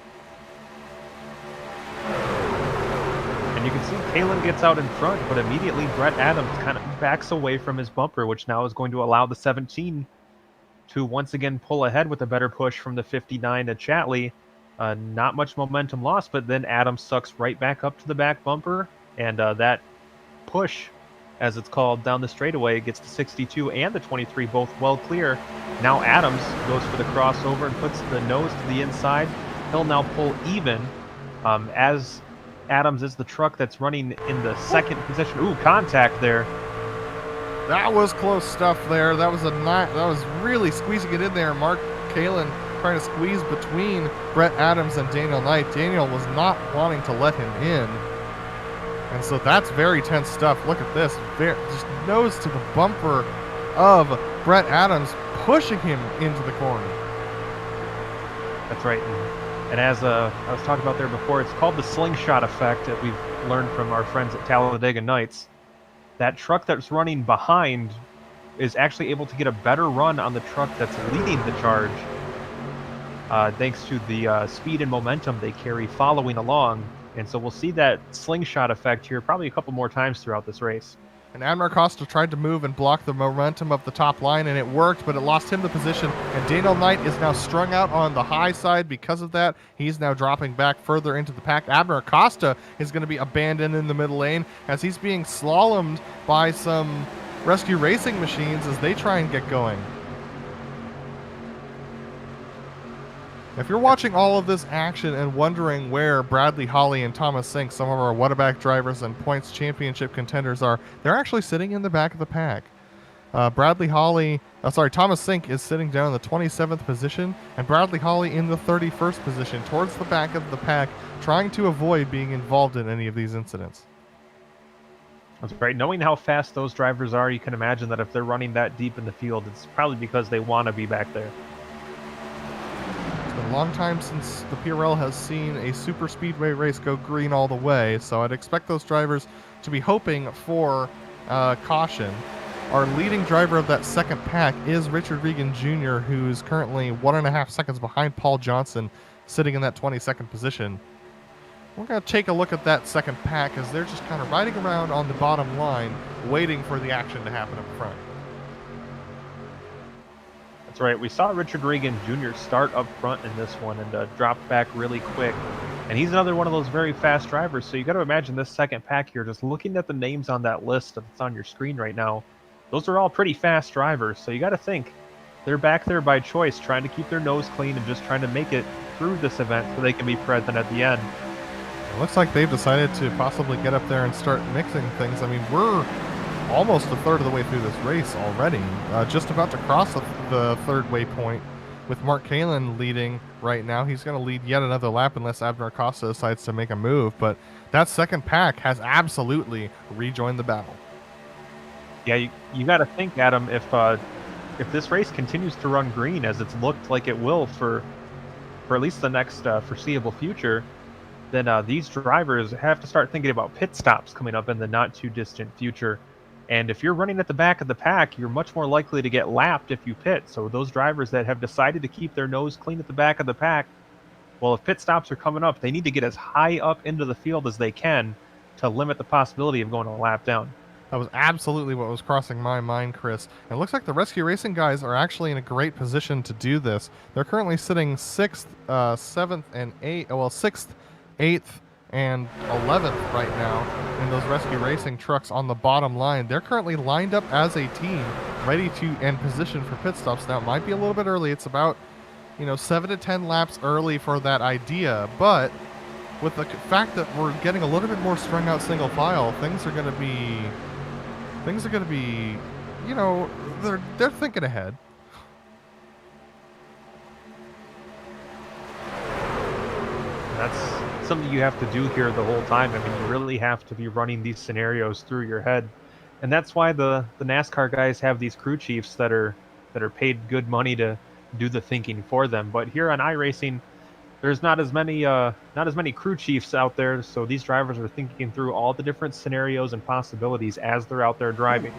And you can see Kalen gets out in front, but immediately Brett Adams kind of backs away from his bumper, which now is going to allow the 17 to once again pull ahead with a better push from the 59 to Chatley. Not much momentum lost, but then Adams sucks right back up to the back bumper, and that push as it's called, down the straightaway. It gets the 62 and the 23 both well clear. Now Adams goes for the crossover and puts the nose to the inside. He'll now pull even as Adams is the truck that's running in the second position. Ooh, contact there. That was close stuff there. That was really squeezing it in there. Mark Kalin trying to squeeze between Brett Adams and Daniel Knight. Daniel was not wanting to let him in. And so that's very tense stuff. Look at this. Just nose to the bumper of Brett Adams, pushing him into the corner. That's right. And as I was talking about there before, it's called the slingshot effect that we've learned from our friends at Talladega Nights. That truck that's running behind is actually able to get a better run on the truck that's leading the charge, thanks to the speed and momentum they carry following along. And so we'll see that slingshot effect here probably a couple more times throughout this race. And Admiral Costa tried to move and block the momentum of the top line, and it worked, but it lost him the position. And Daniel Knight is now strung out on the high side because of that. He's now dropping back further into the pack. Admiral Costa is going to be abandoned in the middle lane as he's being slalomed by some rescue racing machines as they try and get going. If you're watching all of this action and wondering where Bradley Holly and Thomas Sink, some of our WEBB drivers and points championship contenders are, they're actually sitting in the back of the pack. Thomas Sink is sitting down in the 27th position, and Bradley Holly in the 31st position, towards the back of the pack, trying to avoid being involved in any of these incidents. That's right. Knowing how fast those drivers are, you can imagine that if they're running that deep in the field, it's probably because they want to be back there. It's been a long time since the PRL has seen a super speedway race go green all the way, so I'd expect those drivers to be hoping for caution. Our leading driver of that second pack is Richard Regan Jr., who's currently 1.5 seconds behind Paul Johnson, sitting in that 22nd position. We're going to take a look at that second pack as they're just kind of riding around on the bottom line, waiting for the action to happen up front. That's right. We saw Richard Regan Jr. start up front in this one and drop back really quick. And he's another one of those very fast drivers. So you got to imagine this second pack here, just looking at the names on that list that's on your screen right now, those are all pretty fast drivers. So you got to think they're back there by choice, trying to keep their nose clean and just trying to make it through this event so they can be present at the end. It looks like they've decided to possibly get up there and start mixing things. I mean, we're almost a third of the way through this race already. Just about to cross the third waypoint with Mark Kalin leading right now. He's going to lead yet another lap unless Abner Costa decides to make a move. But that second pack has absolutely rejoined the battle. Yeah, you got to think, Adam, if this race continues to run green as it's looked like it will for at least the next foreseeable future, then these drivers have to start thinking about pit stops coming up in the not too distant future. And if you're running at the back of the pack, you're much more likely to get lapped if you pit. So those drivers that have decided to keep their nose clean at the back of the pack, well, if pit stops are coming up, they need to get as high up into the field as they can to limit the possibility of going a lap down. That was absolutely what was crossing my mind, Chris. And it looks like the Rescue Racing guys are actually in a great position to do this. They're currently sitting 6th, 7th, and 8th, well, 6th, 8th, and 11th right now in those Rescue Racing trucks on the bottom line. They're currently lined up as a team, ready to and positioned for pit stops. Now, it might be a little bit early. It's about, 7 to 10 laps early for that idea, but with the fact that we're getting a little bit more strung out single file, things are going to be, they're thinking ahead. That's something you have to do here the whole time. I mean, you really have to be running these scenarios through your head. And that's why the NASCAR guys have these crew chiefs that are paid good money to do the thinking for them. But here on iRacing, there's not as many crew chiefs out there, so these drivers are thinking through all the different scenarios and possibilities as they're out there driving.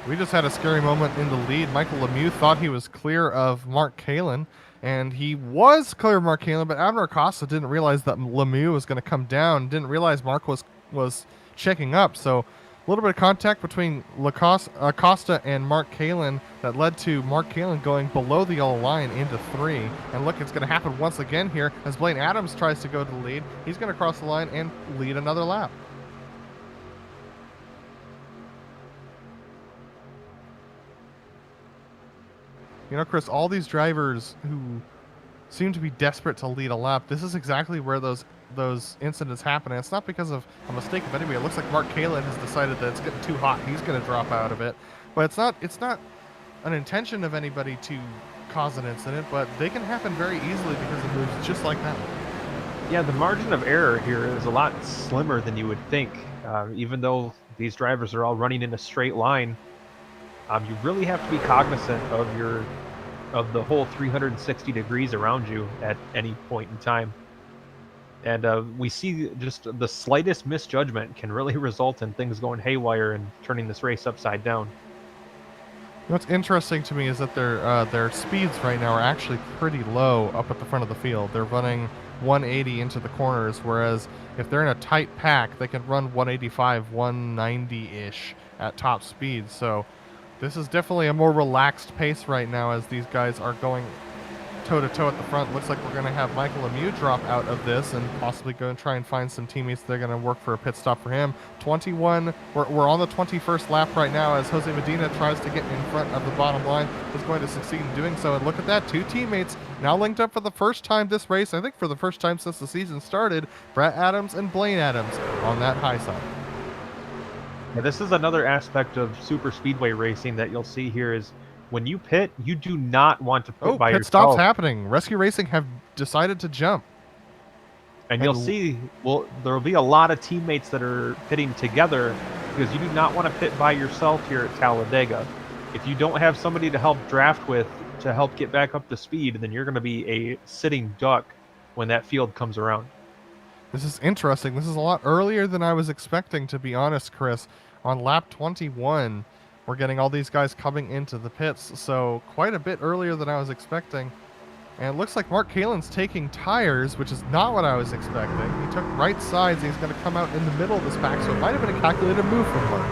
We just had a scary moment in the lead. Michael Lemieux thought he was clear of Mark Kalin, and he was clear of Mark Kalin, but Abner Costa didn't realize that Lemieux was going to come down, didn't realize Mark was checking up. So a little bit of contact between Costa and Mark Kalin that led to Mark Kalin going below the yellow line into 3. And look, it's going to happen once again here as Blaine Adams tries to go to the lead. He's going to cross the line and lead another lap. You know, Chris, all these drivers who seem to be desperate to lead a lap, this is exactly where those incidents happen. And it's not because of a mistake of anybody. It looks like Mark Kalin has decided that it's getting too hot and he's going to drop out of it. But it's not an intention of anybody to cause an incident, but they can happen very easily because of moves just like that. Yeah, the margin of error here is a lot slimmer than you would think. Even though these drivers are all running in a straight line, you really have to be cognizant of the whole 360 degrees around you at any point in time. And we see just the slightest misjudgment can really result in things going haywire and turning this race upside down. What's interesting to me is that their speeds right now are actually pretty low up at the front of the field. They're running 180 into the corners, whereas if they're in a tight pack, they can run 185, 190-ish at top speed. So this is definitely a more relaxed pace right now as these guys are going toe-to-toe at the front. Looks like we're going to have Michael Lemieux drop out of this and possibly go and try and find some teammates. They're going to work for a pit stop for him. 21, we're on the 21st lap right now as Jose Medina tries to get in front of the bottom line. Is going to succeed in doing so. And look at that, two teammates now linked up for the first time this race. I think for the first time since the season started. Brett Adams and Blaine Adams on that high side. Yeah, this is another aspect of super speedway racing that you'll see here is when you pit, you do not want to pit by pit yourself. stops happening. Rescue Racing have decided to jump. And you'll see, well, there will be a lot of teammates that are pitting together because you do not want to pit by yourself here at Talladega. If you don't have somebody to help draft with to help get back up to speed, then you're going to be a sitting duck when that field comes around. This is interesting. This is a lot earlier than I was expecting, to be honest, Chris. On lap 21, we're getting all these guys coming into the pits, so quite a bit earlier than I was expecting. And it looks like Mark Kalin's taking tires, which is not what I was expecting. He took right sides, and he's going to come out in the middle of this pack, so it might have been a calculated move from Mark.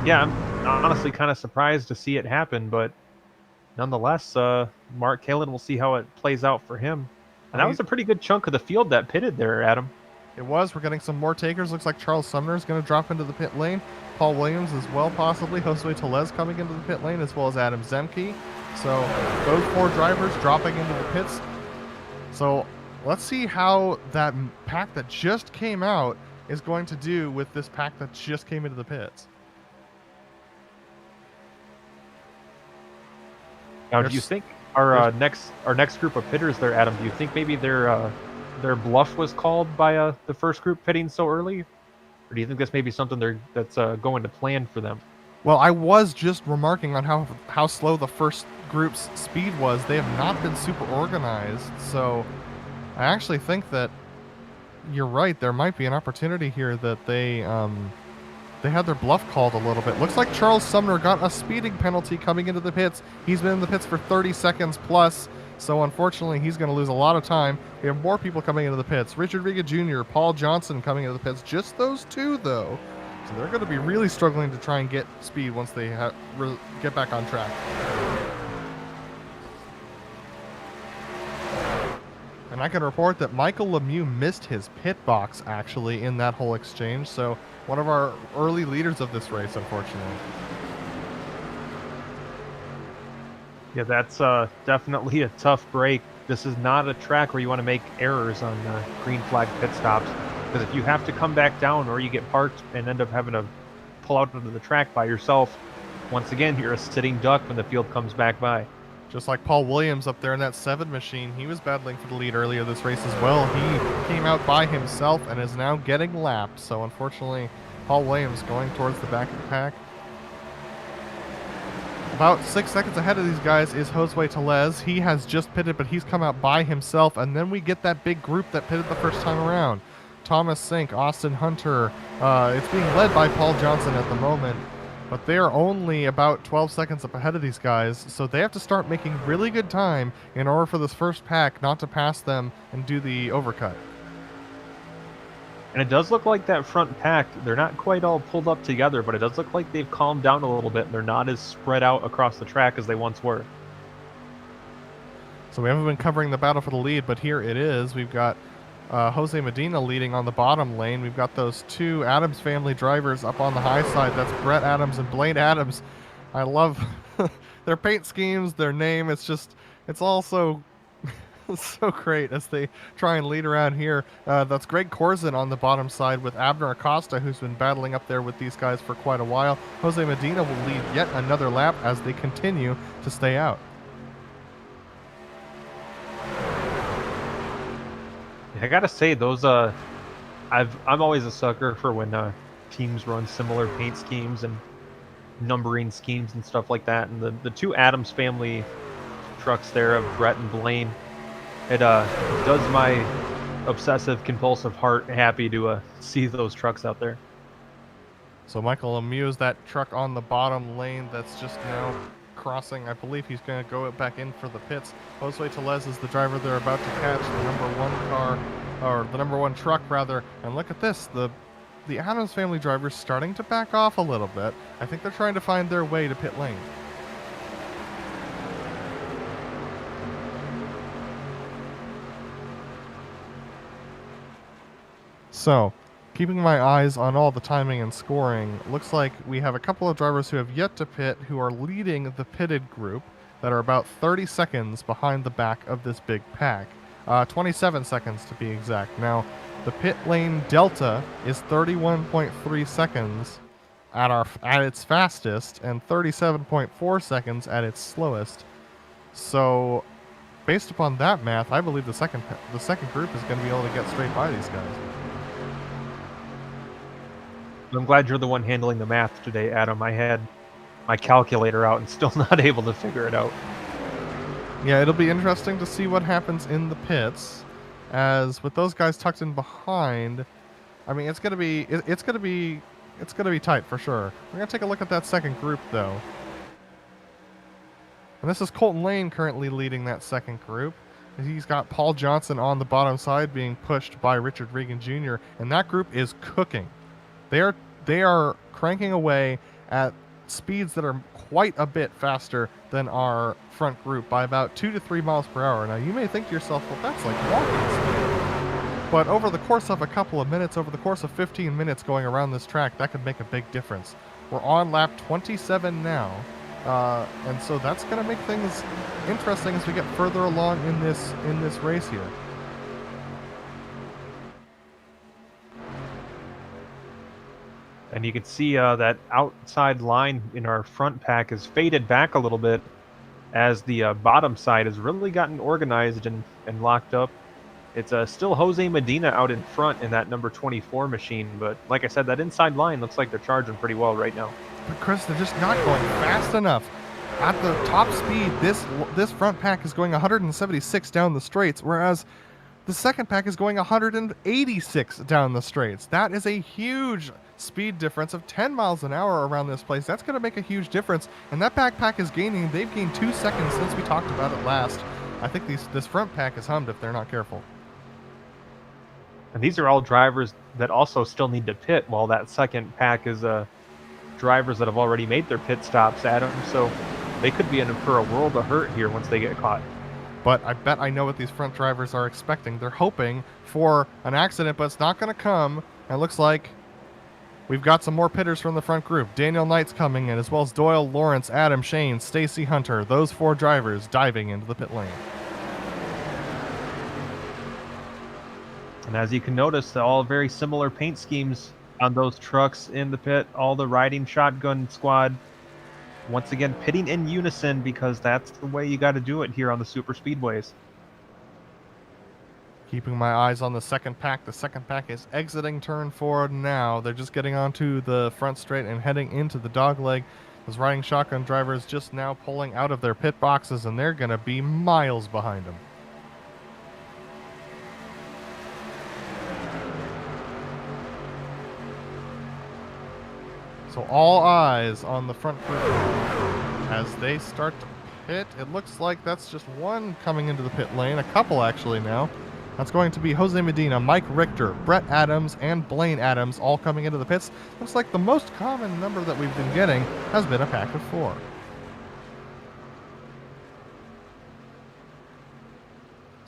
Yeah, I'm honestly kind of surprised to see it happen, but nonetheless, Mark Kalin, we'll see how it plays out for him. And that was a pretty good chunk of the field that pitted there, Adam. It was. We're getting some more takers. Looks like Charles Sumner is going to drop into the pit lane. Paul Williams as well, possibly. Josue Tellez coming into the pit lane, as well as Adam Zemke. So those four drivers dropping into the pits. So let's see how that pack that just came out is going to do with this pack that just came into the pits. Now, do you think our next group of pitters there, Adam, do you think maybe their bluff was called by the first group pitting so early? Or do you think this may be something that's going to plan for them? Well, I was just remarking on how slow the first group's speed was. They have not been super organized, so I actually think that you're right. There might be an opportunity here that they had their bluff called a little bit. Looks like Charles Sumner got a speeding penalty coming into the pits. He's been in the pits for 30 seconds plus, so unfortunately he's going to lose a lot of time. We have more people coming into the pits. Richard Riga Jr., Paul Johnson coming into the pits. Just those two, though. So they're going to be really struggling to try and get speed once they get back on track. And I can report that Michael Lemieux missed his pit box, actually, in that whole exchange. So one of our early leaders of this race, unfortunately. Yeah, that's definitely a tough break. This is not a track where you want to make errors on green flag pit stops. Because if you have to come back down or you get parked and end up having to pull out onto the track by yourself, once again, you're a sitting duck when the field comes back by. Just like Paul Williams up there in that 7 machine, he was battling for the lead earlier this race as well. He came out by himself and is now getting lapped. So unfortunately, Paul Williams going towards the back of the pack. About 6 seconds ahead of these guys is Josue Tellez. He has just pitted, but he's come out by himself. And then we get that big group that pitted the first time around. Thomas Sink, Austin Hunter. It's being led by Paul Johnson at the moment. But they are only about 12 seconds up ahead of these guys, so they have to start making really good time in order for this first pack not to pass them and do the overcut. And it does look like that front pack, they're not quite all pulled up together, but it does look like they've calmed down a little bit and they're not as spread out across the track as they once were. So we haven't been covering the battle for the lead, but here it is. We've got Jose Medina leading on the bottom lane. We've got those two Adams family drivers up on the high side. That's Brett Adams and Blaine Adams. I love their paint schemes, their name. It's all so so great as they try and lead around here. That's Greg Corzin on the bottom side with Abner Acosta, who's been battling up there with these guys for quite a while. Jose Medina will lead yet another lap as they continue to stay out. I gotta say, those I'm always a sucker for when teams run similar paint schemes and numbering schemes and stuff like that. And the two Adams family trucks there of Brett and Blaine, it does my obsessive compulsive heart happy to see those trucks out there. So Michael Lemieux, that truck on the bottom lane that's just now crossing. I believe he's going to go back in for the pits. Josue Tellez is the driver they're about to catch, the number one car, or the number one truck rather. And look at this, the Adams family drivers starting to back off a little bit. I think they're trying to find their way to pit lane. So, keeping my eyes on all the timing and scoring, looks like we have a couple of drivers who have yet to pit who are leading the pitted group that are about 30 seconds behind the back of this big pack. 27 seconds to be exact. Now, the pit lane delta is 31.3 seconds at its fastest and 37.4 seconds at its slowest. So, based upon that math, I believe the second group is going to be able to get straight by these guys. I'm glad you're the one handling the math today, Adam. I had my calculator out and still not able to figure it out. Yeah, it'll be interesting to see what happens in the pits, as with those guys tucked in behind. I mean, it's gonna be tight for sure. We're gonna take a look at that second group though, and this is Colton Lane currently leading that second group. He's got Paul Johnson on the bottom side being pushed by Richard Regan Jr., and that group is cooking. They are cranking away at speeds that are quite a bit faster than our front group by about 2 to 3 miles per hour. Now you may think to yourself, well, that's like walking speed. But over the course of a couple of minutes, over the course of 15 minutes going around this track, that could make a big difference. We're on lap 27 now, and so that's going to make things interesting as we get further along in this race here. And you can see that outside line in our front pack is faded back a little bit as the bottom side has really gotten organized and locked up. It's still Jose Medina out in front in that number 24 machine, but like I said, that inside line looks like they're charging pretty well right now. But Chris, they're just not going fast enough. At the top speed, this front pack is going 176 down the straights, whereas the second pack is going 186 down the straights. That is a huge speed difference of 10 miles an hour around this place. That's going to make a huge difference. And that backpack is gaining. They've gained 2 seconds since we talked about it last. I think this front pack is hummed if they're not careful. And these are all drivers that also still need to pit, while that second pack is drivers that have already made their pit stops, Adam. So they could be in for a world of hurt here once they get caught. But I bet I know what these front drivers are expecting. They're hoping for an accident, but it's not going to come. And it looks like we've got some more pitters from the front group. Daniel Knight's coming in, as well as Doyle Lawrence, Adam Shane, Stacy Hunter. Those 4 drivers diving into the pit lane. And as you can notice, they're all very similar paint schemes on those trucks in the pit. All the riding shotgun squad, once again, pitting in unison because that's the way you got to do it here on the super speedways. Keeping my eyes on the second pack. The second pack is exiting turn 4 now. They're just getting onto the front straight and heading into the dogleg. Those riding shotgun drivers just now pulling out of their pit boxes, and they're going to be miles behind them. So all eyes on the front group as they start to pit. It looks like that's just one coming into the pit lane. A couple actually now. That's going to be Jose Medina, Mike Richter, Brett Adams, and Blaine Adams all coming into the pits. Looks like the most common number that we've been getting has been a pack of 4.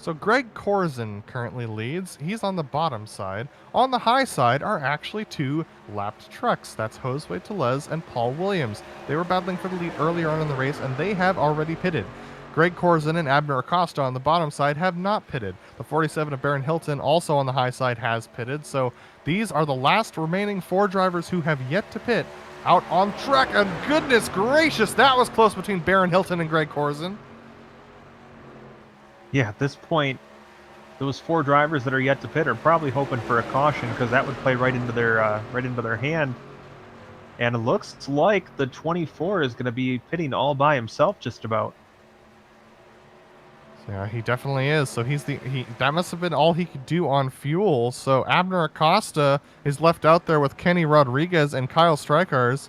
So Greg Corzin currently leads. He's on the bottom side. On the high side are actually two lapped trucks. That's Josue Tellez and Paul Williams. They were battling for the lead earlier on in the race, and they have already pitted. Greg Corzin and Abner Acosta on the bottom side have not pitted. The 47 of Baron Hilton, also on the high side, has pitted. So these are the last remaining 4 drivers who have yet to pit out on track. And goodness gracious, that was close between Baron Hilton and Greg Corzin. Yeah, at this point, those 4 drivers that are yet to pit are probably hoping for a caution, because that would play right into their hand. And it looks like the 24 is going to be pitting all by himself, just about. Yeah, he definitely is. So that must have been all he could do on fuel. So Abner Acosta is left out there with Kenny Rodriguez and Kyle Strykars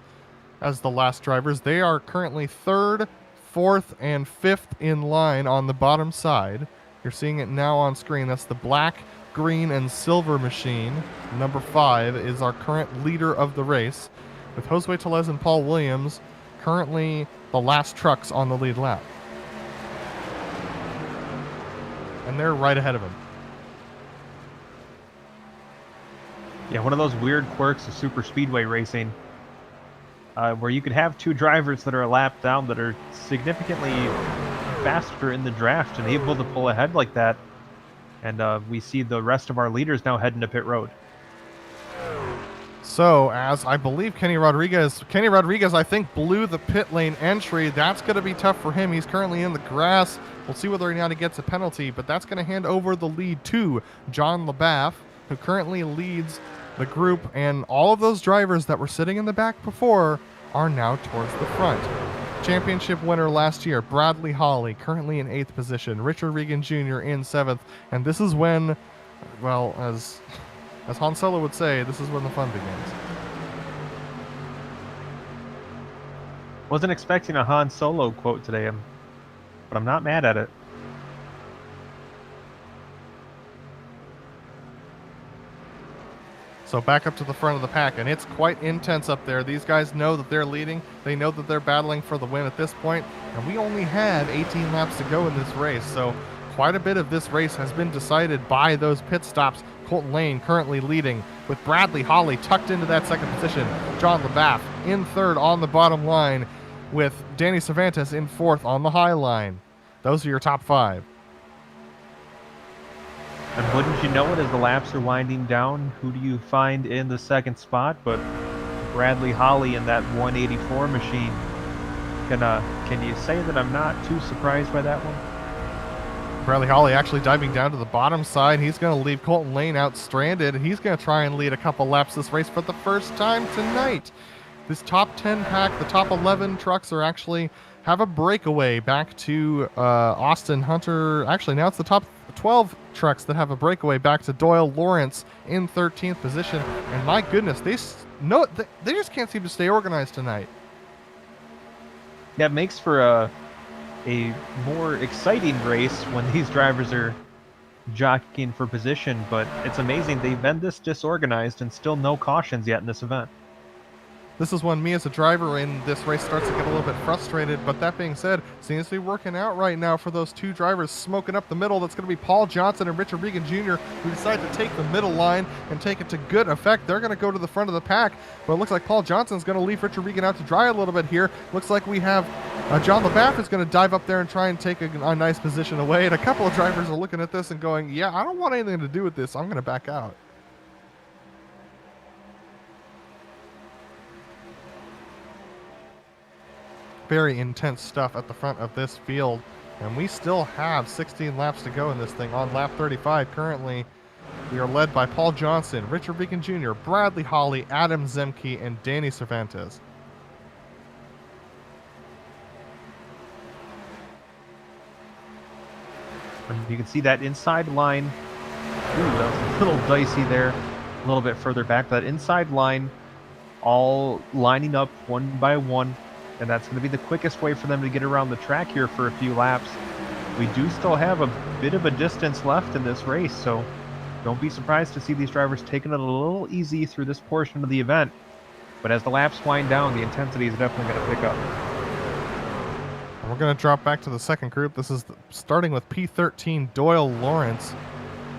as the last drivers. They are currently 3rd, 4th, and 5th in line on the bottom side. You're seeing it now on screen. That's the black, green, and silver machine. Number 5 is our current leader of the race, with Josue Tellez and Paul Williams currently the last trucks on the lead lap. And they're right ahead of him. Yeah, one of those weird quirks of super speedway racing, where you could have 2 drivers that are a lap down that are significantly faster in the draft and able to pull ahead like that. And we see the rest of our leaders now heading to pit road. So, as I believe Kenny Rodriguez, I think, blew the pit lane entry. That's going to be tough for him. He's currently in the grass. We'll see whether or not he gets a penalty, but that's going to hand over the lead to John LaBaff, who currently leads the group, and all of those drivers that were sitting in the back before are now towards the front. Championship winner last year, Bradley Holly, currently in 8th position. Richard Regan Jr. in 7th, and this is when, well, as Han Solo would say, this is when the fun begins. Wasn't expecting a Han Solo quote today, but I'm not mad at it. So back up to the front of the pack, and it's quite intense up there. These guys know that they're leading. They know that they're battling for the win at this point, and we only have 18 laps to go in this race. So quite a bit of this race has been decided by those pit stops. Colton Lane currently leading, with Bradley Holly tucked into that 2nd position. John LaBaff in 3rd on the bottom line, with Danny Cervantes in 4th on the high line. Those are your top 5. And wouldn't you know it, as the laps are winding down, who do you find in the 2nd spot but Bradley Holly in that 184 machine? Can you say that I'm not too surprised by that one? Bradley Holly actually diving down to the bottom side. He's going to leave Colton Lane out stranded. He's going to try and lead a couple laps this race for the first time tonight. This top 10 pack, the top 11 trucks are actually have a breakaway back to Austin Hunter. Actually, now it's the top 12 trucks that have a breakaway back to Doyle Lawrence in 13th position. And my goodness, they just can't seem to stay organized tonight. That makes for a more exciting race when these drivers are jockeying for position, but it's amazing they've been this disorganized and still no cautions yet in this event. This is when me as a driver in this race starts to get a little bit frustrated, but that being said, seems to be working out right now for those 2 drivers smoking up the middle. That's going to be Paul Johnson and Richard Regan Jr., who decide to take the middle line and take it to good effect. They're going to go to the front of the pack, but it looks like Paul Johnson's going to leave Richard Regan out to dry a little bit here. Looks like we have John LaBaff is going to dive up there and try and take a nice position away, and a couple of drivers are looking at this and going, yeah, I don't want anything to do with this. I'm going to back out. Very intense stuff at the front of this field, and we still have 16 laps to go in this thing. On lap 35 currently, we are led by Paul Johnson, Richard Regan Jr., Bradley Holly, Adam Zemke, and Danny Cervantes. And you can see that inside line. Ooh, that was a little dicey there, a little bit further back. That inside line, all lining up one by one. And that's going to be the quickest way for them to get around the track here for a few laps. We do still have a bit of a distance left in this race, so don't be surprised to see these drivers taking it a little easy through this portion of the event. But as the laps wind down, the intensity is definitely going to pick up. We're going to drop back to the second group. This is starting with P13, Doyle Lawrence.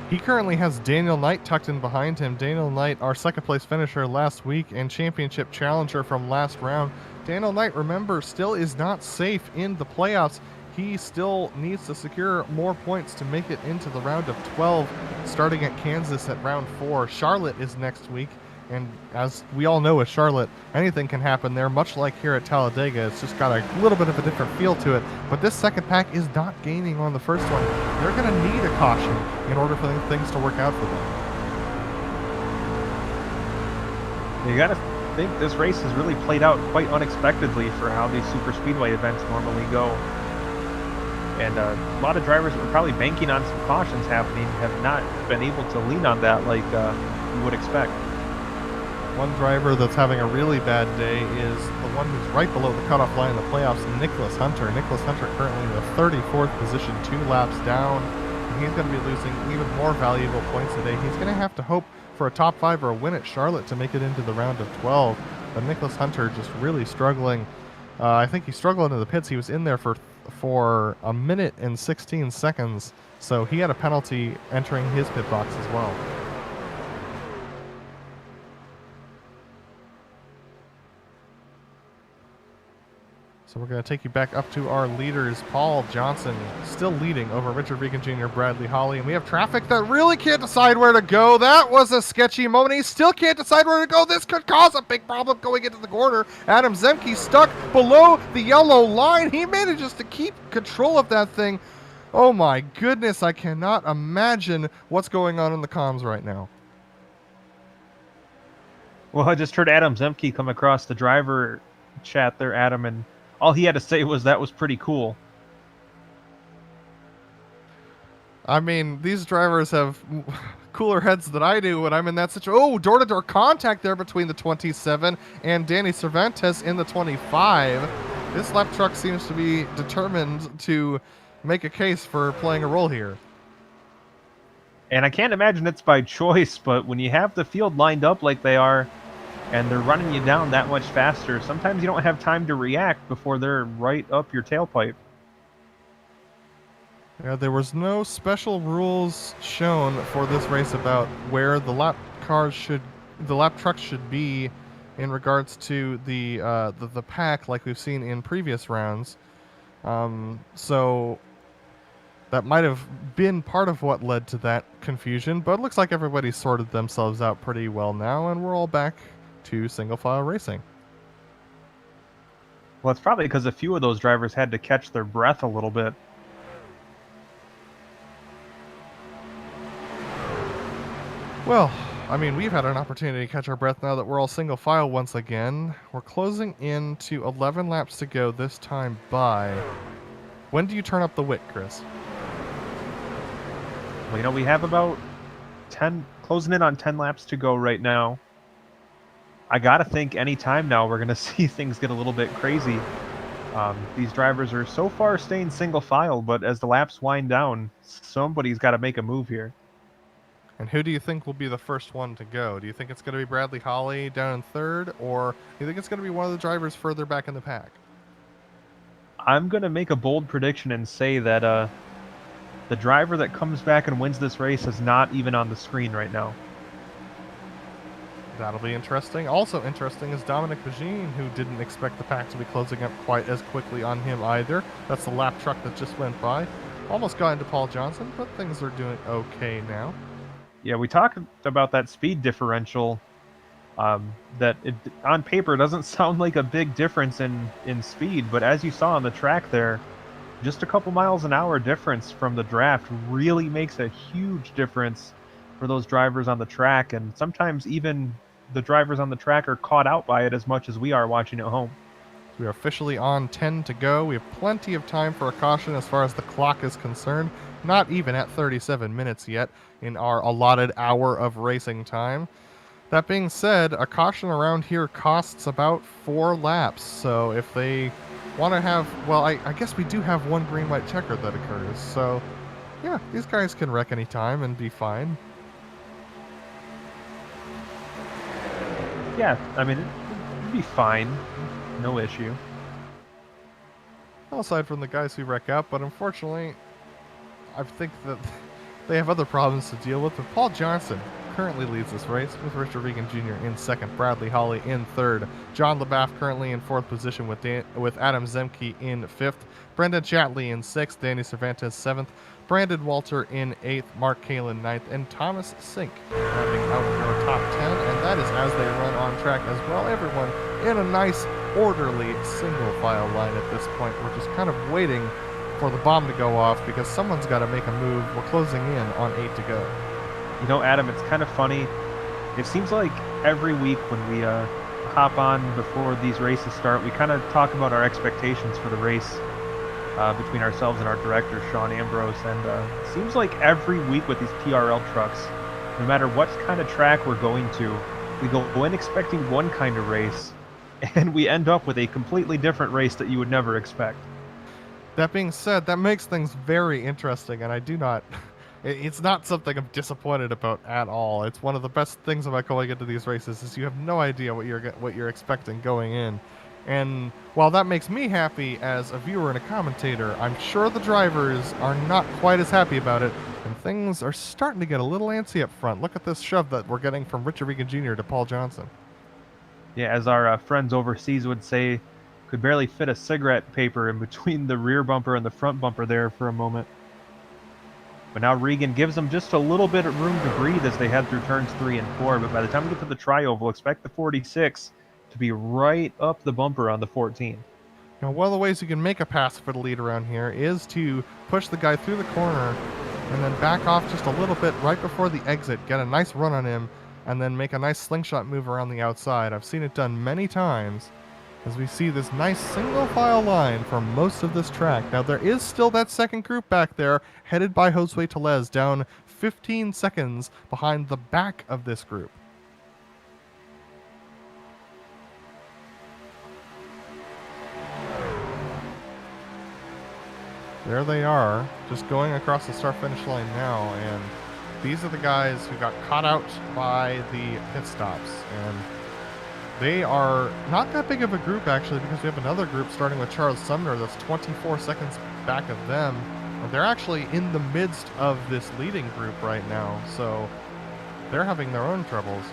He currently has Daniel Knight tucked in behind him. Daniel Knight, our second place finisher last week and championship challenger from last round. Daniel Knight, remember, still is not safe in the playoffs. He still needs to secure more points to make it into the round of 12, starting at Kansas at round 4. Charlotte is next week. And as we all know with Charlotte, anything can happen there, much like here at Talladega. It's just got a little bit of a different feel to it. But this second pack is not gaining on the first one. They're going to need a caution in order for things to work out for them. You got to think this race has really played out quite unexpectedly for how these super speedway events normally go. And a lot of drivers that were probably banking on some cautions happening have not been able to lean on that like you would expect. One driver that's having a really bad day is the one who's right below the cutoff line in the playoffs, Nicholas Hunter. Nicholas Hunter currently in the 34th position, 2 laps down. And he's going to be losing even more valuable points today. He's going to have to hope for a top 5 or a win at Charlotte to make it into the round of 12. But Nicholas Hunter just really struggling. I think he struggled into the pits. He was in there for a minute and 16 seconds. So he had a penalty entering his pit box as well. So we're going to take you back up to our leaders. Paul Johnson still leading over Richard Regan Jr., Bradley Holly. And we have traffic that really can't decide where to go. That was a sketchy moment. He still can't decide where to go. This could cause a big problem going into the corner. Adam Zemke stuck below the yellow line. He manages to keep control of that thing. Oh my goodness, I cannot imagine what's going on in the comms right now. Well, I just heard Adam Zemke come across the driver chat there, Adam, and all he had to say was that was pretty cool. I mean, these drivers have cooler heads than I do when I'm in that situation. Oh, door-to-door contact there between the 27 and Danny Cervantes in the 25. This lap truck seems to be determined to make a case for playing a role here. And I can't imagine it's by choice, but when you have the field lined up like they are, and they're running you down that much faster, sometimes you don't have time to react before they're right up your tailpipe. Yeah, there was no special rules shown for this race about where the lap trucks should be in regards to the pack like we've seen in previous rounds. So that might have been part of what led to that confusion, but it looks like everybody's sorted themselves out pretty well now, and we're all back to single file racing. Well, it's probably because a few of those drivers had to catch their breath a little bit. Well, I mean, we've had an opportunity to catch our breath now that we're all single file once again. We're closing in to 11 laps to go, this time by... When do you turn up the wick, Chris? Well, you know, we have about 10, closing in on 10 laps to go right now. I gotta think any time now we're gonna see things get a little bit crazy. These drivers are so far staying single file, but as the laps wind down, somebody's got to make a move here. And who do you think will be the first one to go? Do you think it's going to be Bradley Holly down in third, or do you think it's going to be one of the drivers further back in the pack? I'm going to make a bold prediction and say that the driver that comes back and wins this race is not even on the screen right now. That'll be interesting. Also interesting is Dominic Pagine, who didn't expect the pack to be closing up quite as quickly on him either. That's the lap truck that just went by. Almost got into Paul Johnson, but things are doing okay now. Yeah, we talked about that speed differential. That on paper doesn't sound like a big difference in speed, but as you saw on the track there, just a couple miles an hour difference from the draft really makes a huge difference for those drivers on the track, and sometimes even the drivers on the track are caught out by it as much as we are watching at home. We are officially on 10 to go. We have plenty of time for a caution as far as the clock is concerned. Not even at 37 minutes yet in our allotted hour of racing time. That being said, a caution around here costs about 4 laps. So if they want to have, well, I guess we do have one green-white checker that occurs. So yeah, these guys can wreck any time and be fine. Yeah, I mean, it'd be fine. No issue. Well, aside from the guys who wreck out, but unfortunately, I think that they have other problems to deal with. But Paul Johnson currently leads this race with Richard Regan Jr. in second, Bradley Holly in third, John LaBaffe currently in fourth position with Adam Zemke in fifth, Brendan Chatley in sixth, Danny Cervantes seventh, Brandon Walter in eighth, Mark Kalin ninth, and Thomas Sink rounding out our top 10. And that is as they run on track as well. Everyone in a nice, orderly, single file line at this point. We're just kind of waiting for the bomb to go off because someone's got to make a move. We're closing in on 8 to go. You know, Adam, it's kind of funny. It seems like every week when we hop on before these races start, we kind of talk about our expectations for the race between ourselves and our director, Sean Ambrose. And it seems like every week with these PRL trucks, no matter what kind of track we're going to, we go in expecting one kind of race, and we end up with a completely different race that you would never expect. That being said, that makes things very interesting, and I do not... It's not something I'm disappointed about at all. It's one of the best things about going into these races is you have no idea what you're expecting going in. And while that makes me happy as a viewer and a commentator, I'm sure the drivers are not quite as happy about it, and things are starting to get a little antsy up front. Look at this shove that we're getting from Richard Regan Jr. to Paul Johnson. Yeah, as our friends overseas would say, could barely fit a cigarette paper in between the rear bumper and the front bumper there for a moment. But now Regan gives them just a little bit of room to breathe as they head through turns 3 and 4. But by the time we get to the tri-oval, expect the 46 to be right up the bumper on the 14. Now, one of the ways you can make a pass for the lead around here is to push the guy through the corner and then back off just a little bit right before the exit, get a nice run on him, and then make a nice slingshot move around the outside. I've seen it done many times as we see this nice single file line for most of this track. Now there is still that second group back there headed by Josue Tellez, down 15 seconds behind the back of this group. There they are, just going across the start-finish line now, and these are the guys who got caught out by the pit stops, and they are not that big of a group, actually, because we have another group starting with Charles Sumner that's 24 seconds back of them. They're actually in the midst of this leading group right now, so they're having their own troubles.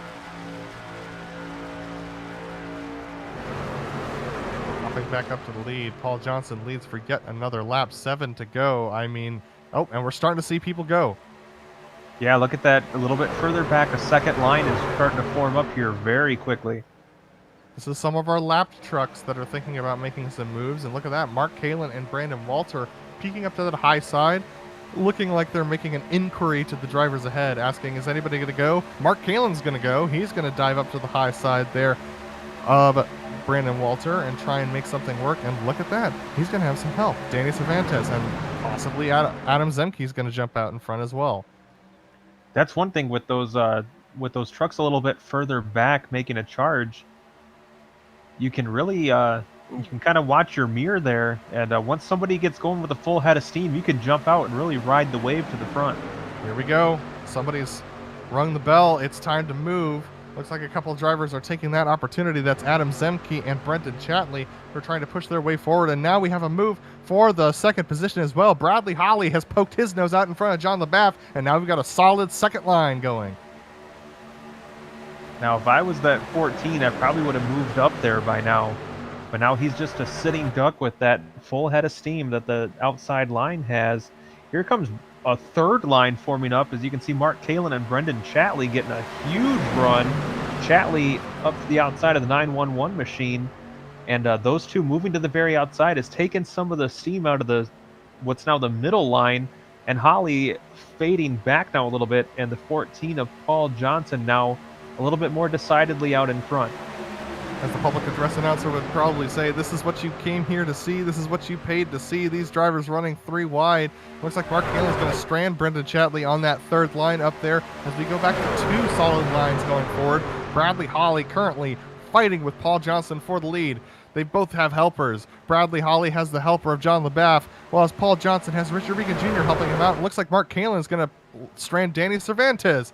Popping back up to the lead, Paul Johnson leads for yet another lap, 7 to go. I mean, oh, and we're starting to see people go. Yeah, look at that. A little bit further back, a second line is starting to form up here very quickly. This is some of our lapped trucks that are thinking about making some moves. And look at that, Mark Kalin and Brandon Walter peeking up to that high side, looking like they're making an inquiry to the drivers ahead, asking, is anybody going to go? Mark Kalin's going to go. He's going to dive up to the high side there of Brandon Walter and try and make something work. And look at that. He's going to have some help. Danny Cervantes and possibly Adam Zemke's going to jump out in front as well. That's one thing with those trucks a little bit further back making a charge. You can really you can kind of watch your mirror there, and once somebody gets going with a full head of steam, you can jump out and really ride the wave to the front. Here we go. Somebody's rung the bell. It's time to move. Looks like a couple of drivers are taking that opportunity. That's Adam Zemke and Brendan Chatley who are trying to push their way forward, and now we have a move for the second position as well. Bradley Holly has poked his nose out in front of John LaBaffe, and now we've got a solid second line going. Now, if I was that 14, I probably would have moved up there by now. But now he's just a sitting duck with that full head of steam that the outside line has. Here comes a third line forming up. As you can see, Mark Kalin and Brendan Chatley getting a huge run. Chatley up to the outside of the 911 machine. And those two moving to the very outside has taken some of the steam out of what's now the middle line. And Holly fading back now a little bit. And the 14 of Paul Johnson now a little bit more decidedly out in front. As the public address announcer would probably say, this is what you came here to see. This is what you paid to see. These drivers running 3 wide. Looks like Mark Kalin's going to strand Brendan Chatley on that third line up there as we go back to 2 solid lines going forward. Bradley Holly currently fighting with Paul Johnson for the lead. They both have helpers. Bradley Holly has the helper of John LaBaffe, while as Paul Johnson has Richard Regan Jr. helping him out. It looks like Mark Kalin is going to strand Danny Cervantes.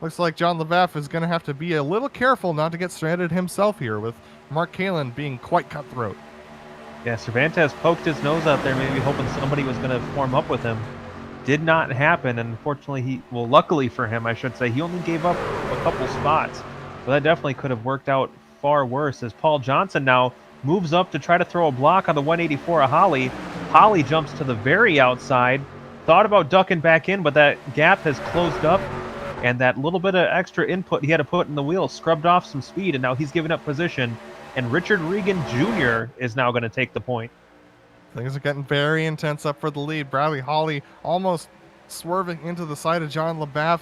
Looks like John LaBaffe is going to have to be a little careful not to get stranded himself here, with Mark Kalin being quite cutthroat. Yeah, Cervantes poked his nose out there, maybe hoping somebody was going to form up with him. Did not happen, and unfortunately, luckily for him, I should say, he only gave up a couple spots. But that definitely could have worked out far worse, as Paul Johnson now moves up to try to throw a block on the 184 of Holly. Holly jumps to the very outside, thought about ducking back in, but that gap has closed up, and that little bit of extra input he had to put in the wheel scrubbed off some speed, and now he's giving up position, and Richard Regan Jr. is now going to take the point. Things are getting very intense up for the lead. Bradley Holly almost swerving into the side of John LeBaff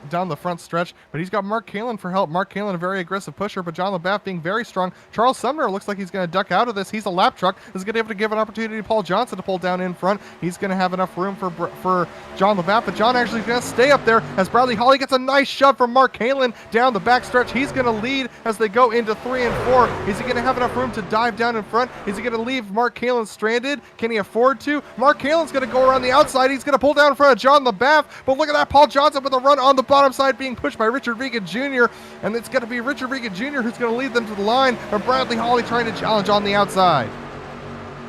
down the front stretch, but he's got Mark Kalin for help. Mark Kalin, a very aggressive pusher, but John LeBaff being very strong. Charles Sumner looks like he's going to duck out of this. He's a lap truck. Is going to be able to give an opportunity to Paul Johnson to pull down in front. He's going to have enough room for John LeBaff, but John actually is going to stay up there as Bradley Holly gets a nice shove from Mark Kalin down the back stretch. He's going to lead as they go into 3 and 4. Is he going to have enough room to dive down in front? Is he going to leave Mark Kalin stranded? Can he afford to? Mark Kalin's going to go around the outside. He's going to pull down in front of John LeBaff. But look at that, Paul Johnson with a run on the bottom side being pushed by Richard Regan Jr. And it's going to be Richard Regan Jr. who's going to lead them to the line, and Bradley Holly trying to challenge on the outside.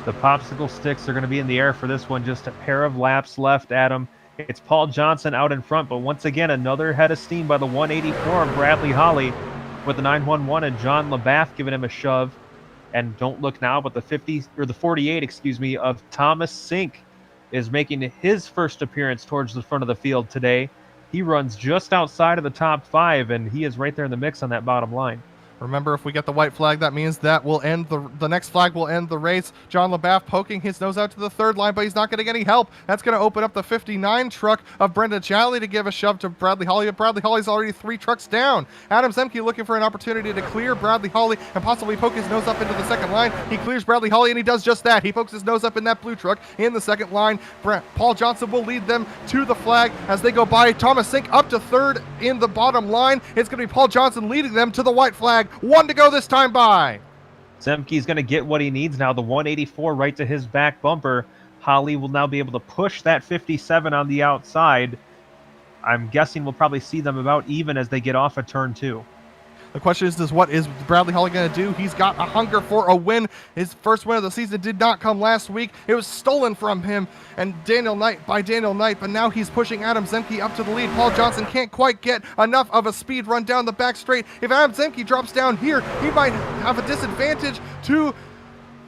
The popsicle sticks are going to be in the air for this one. Just a pair of laps left, Adam. It's Paul Johnson out in front, but once again, another head of steam by the 184 of Bradley Holly with the 911 and John LeBaff giving him a shove. And don't look now, but the 48, of Thomas Sink is making his first appearance towards the front of the field today. He runs just outside of the top 5, and he is right there in the mix on that bottom line. Remember, if we get the white flag, that means that will end the next flag will end the race. John LeBaff poking his nose out to the third line, but he's not getting any help. That's going to open up the 59 truck of Brendan Challey to give a shove to Bradley Holly, but Bradley Holly's already 3 trucks down. Adam Zemke looking for an opportunity to clear Bradley Holly and possibly poke his nose up into the second line. He clears Bradley Holly, and he does just that. He pokes his nose up in that blue truck in the second line. Paul Johnson will lead them to the flag as they go by. Thomas Sink up to third in the bottom line. It's going to be Paul Johnson leading them to the white flag. 1 to go this time by. Zemke's going to get what he needs now. The 184 right to his back bumper. Holly will now be able to push that 57 on the outside. I'm guessing we'll probably see them about even as they get off of turn 2. The question is what is Bradley Holly going to do? He's got a hunger for a win. His first win of the season did not come last week. It was stolen from him and Daniel Knight, but now he's pushing Adam Zemke up to the lead. Paul Johnson can't quite get enough of a speed run down the back straight. If Adam Zemke drops down here, he might have a disadvantage to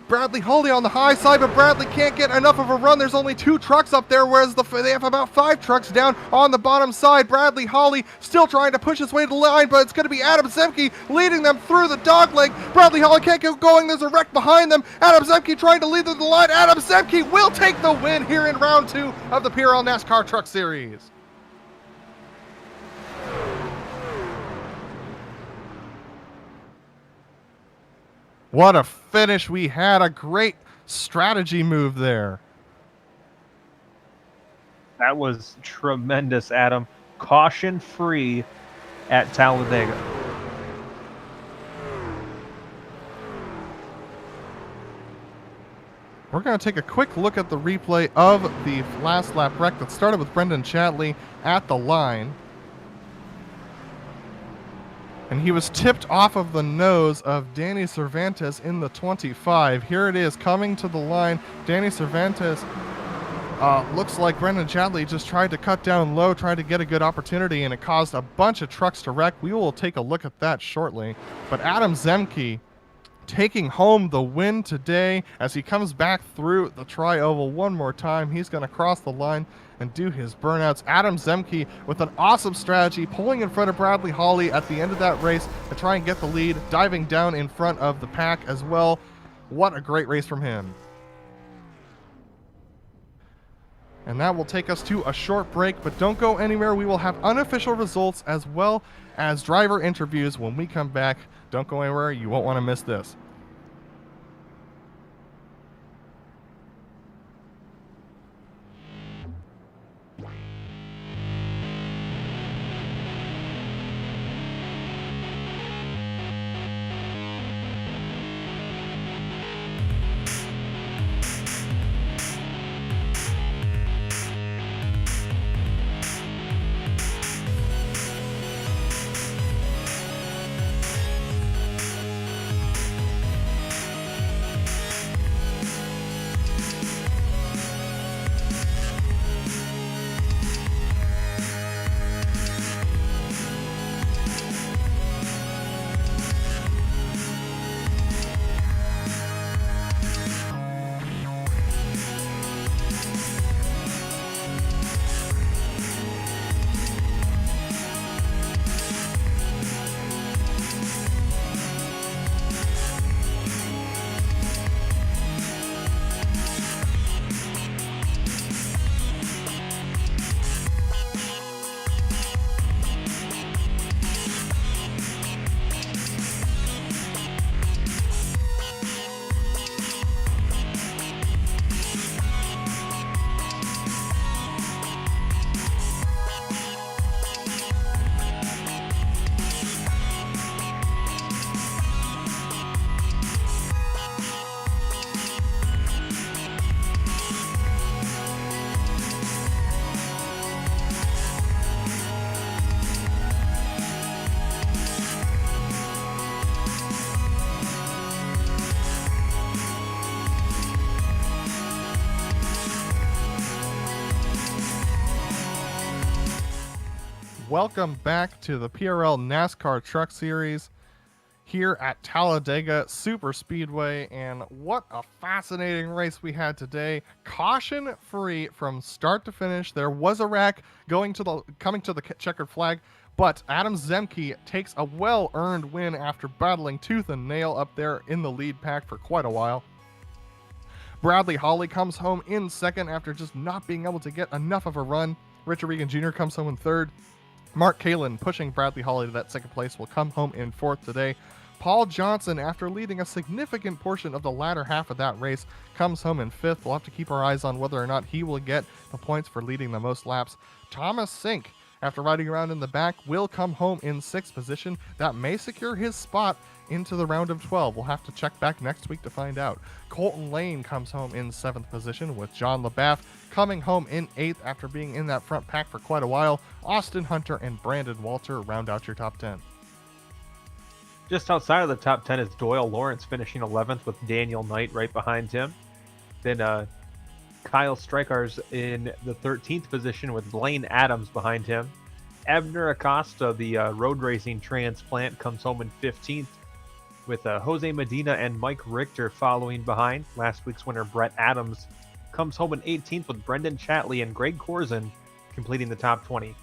Bradley Holly on the high side, but Bradley can't get enough of a run. There's only 2 trucks up there, whereas they have about 5 trucks down on the bottom side. Bradley Holly still trying to push his way to the line, but it's going to be Adam Zemke leading them through the dogleg. Bradley Holly can't get going. There's a wreck behind them. Adam Zemke trying to lead them to the line. Adam Zemke will take the win here in round 2 of the PRL NASCAR Truck Series. What a finish we had. A great strategy move there. That was tremendous, Adam. Caution free at Talladega. We're going to take a quick look at the replay of the last lap wreck that started with Brendan Chadley at the line. And he was tipped off of the nose of Danny Cervantes in the 25. Here it is coming to the line. Danny Cervantes looks like Brendan Chadley just tried to cut down low, tried to get a good opportunity, and it caused a bunch of trucks to wreck. We will take a look at that shortly. But Adam Zemke taking home the win today as he comes back through the tri-oval one more time. He's going to cross the line and do his burnouts. Adam Zemke with an awesome strategy, pulling in front of Bradley Holly at the end of that race to try and get the lead, diving down in front of the pack as well. What a great race from him. And that will take us to a short break, but don't go anywhere. We will have unofficial results as well as driver interviews when we come back. Don't go anywhere. You won't want to miss this. welcome back to the PRL NASCAR Truck Series here at Talladega Super Speedway. And what a fascinating race we had today. Caution free from start to finish. There was a wreck coming to the checkered flag, but Adam Zemke takes a well-earned win after battling tooth and nail up there in the lead pack for quite a while. Bradley Holly comes home in second after just not being able to get enough of a run. Richard Regan Jr. comes home in third. Mark Kalin, pushing Bradley Holly to that second place, will come home in fourth today. Paul Johnson, after leading a significant portion of the latter half of that race, comes home in fifth. We'll have to keep our eyes on whether or not he will get the points for leading the most laps. Thomas Sink, after riding around in the back, will come home in sixth position. That may secure his spot into the round of 12. We'll have to check back next week to find out. Colton Lane comes home in seventh position, with John LaBath coming home in eighth after being in that front pack for quite a while. Austin Hunter and Brandon Walter round out your top 10. Just outside of the top 10 is Doyle Lawrence finishing 11th with Daniel Knight right behind him. Then Kyle Strikars in the 13th position with Blaine Adams behind him. Abner Acosta, the road racing transplant, comes home in 15th with Jose Medina and Mike Richter following behind. Last week's winner Brett Adams comes home in 18th with Brendan Chatley and Greg Corzin completing the top 20.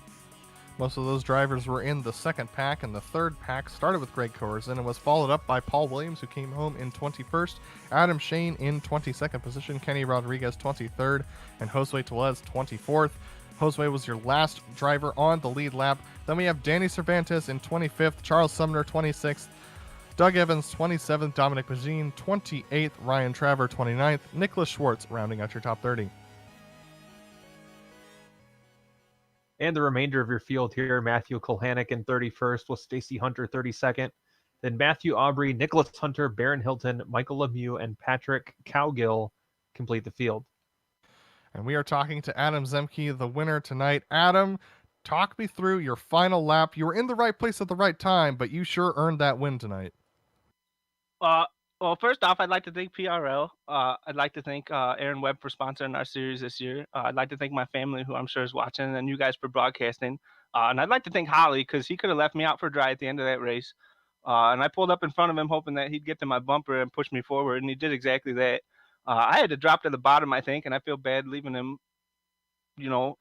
Most of those drivers were in the second pack, and the third pack started with Greg Corzin and was followed up by Paul Williams, who came home in 21st, Adam Shane in 22nd position, Kenny Rodriguez 23rd, and Josue Tellez 24th. Josue was your last driver on the lead lap. Then we have Danny Cervantes in 25th, Charles Sumner 26th, Doug Evans 27th, Dominic Pagine 28th, Ryan Traver 29th, Nicholas Schwartz rounding out your top 30. And the remainder of your field here, Matthew Kulhanek in 31st with Stacy Hunter 32nd. Then Matthew Aubrey, Nicholas Hunter, Baron Hilton, Michael Lemieux, and Patrick Cowgill complete the field. And we are talking to Adam Zemke, the winner tonight. Adam, talk me through your final lap. You were in the right place at the right time, but you sure earned that win tonight. Well, first off, I'd like to thank PRL. I'd like to thank Aaron Webb for sponsoring our series this year. I'd like to thank my family, who I'm sure is watching, and you guys for broadcasting. And I'd like to thank Holly, because he could have left me out for dry at the end of that race. And I pulled up in front of him hoping that he'd get to my bumper and push me forward, and he did exactly that. I had to drop to the bottom, I think, and I feel bad leaving him,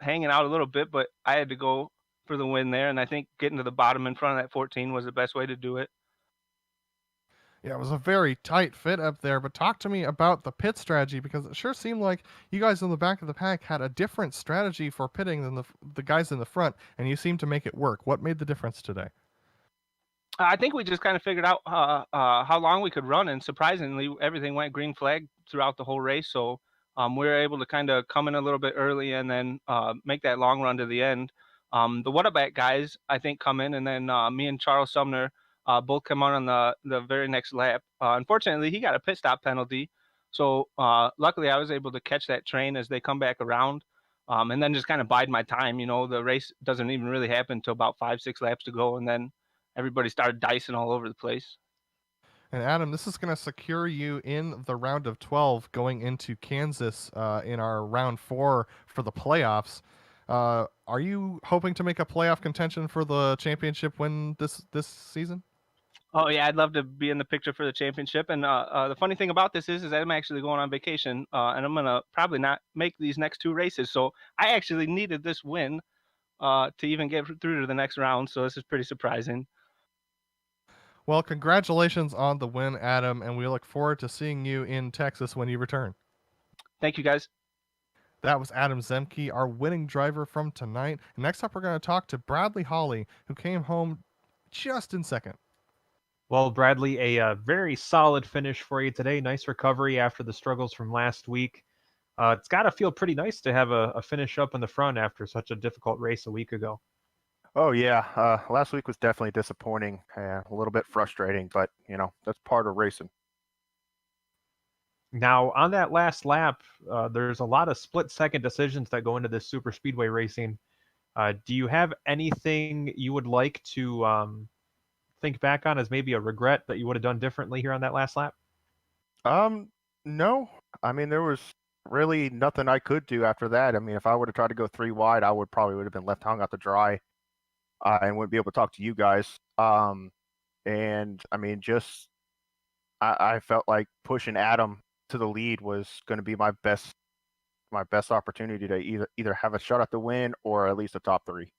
hanging out a little bit, but I had to go for the win there, and I think getting to the bottom in front of that 14 was the best way to do it. Yeah, it was a very tight fit up there, but talk to me about the pit strategy, because it sure seemed like you guys in the back of the pack had a different strategy for pitting than the guys in the front, and you seemed to make it work. What made the difference today? I think we just kind of figured out how long we could run, and surprisingly, everything went green flag throughout the whole race. So we were able to kind of come in a little bit early and then make that long run to the end. The WEBB guys, I think, come in, and then me and Charles Sumner both come on the very next lap. Unfortunately, he got a pit stop penalty. So luckily, I was able to catch that train as they come back around, and then just kind of bide my time. The race doesn't even really happen until about 5-6 laps to go, and then everybody started dicing all over the place. And Adam, this is going to secure you in the round of 12 going into Kansas in our round 4 for the playoffs. Are you hoping to make a playoff contention for the championship win this season? Oh yeah, I'd love to be in the picture for the championship. And the funny thing about this is that I'm actually going on vacation, and I'm gonna probably not make these next 2 races. So I actually needed this win to even get through to the next round. So this is pretty surprising. Well, congratulations on the win, Adam, and we look forward to seeing you in Texas when you return. Thank you, guys. That was Adam Zemke, our winning driver from tonight. And next up, we're going to talk to Bradley Holly, who came home just in second. Well, Bradley, a very solid finish for you today. Nice recovery after the struggles from last week. It's got to feel pretty nice to have a finish up in the front after such a difficult race a week ago. Oh yeah, last week was definitely disappointing, a little bit frustrating, but that's part of racing. Now, on that last lap, there's a lot of split-second decisions that go into this super speedway racing. Do you have anything you would like to think back on as maybe a regret that you would have done differently here on that last lap? No. I mean, there was really nothing I could do after that. I mean, if I would have tried to go 3 wide, I would have been left hung out to dry. and wouldn't be able to talk to you guys. And I mean, just I felt like pushing Adam to the lead was going to be my best opportunity to either have a shot at the win or at least a top 3.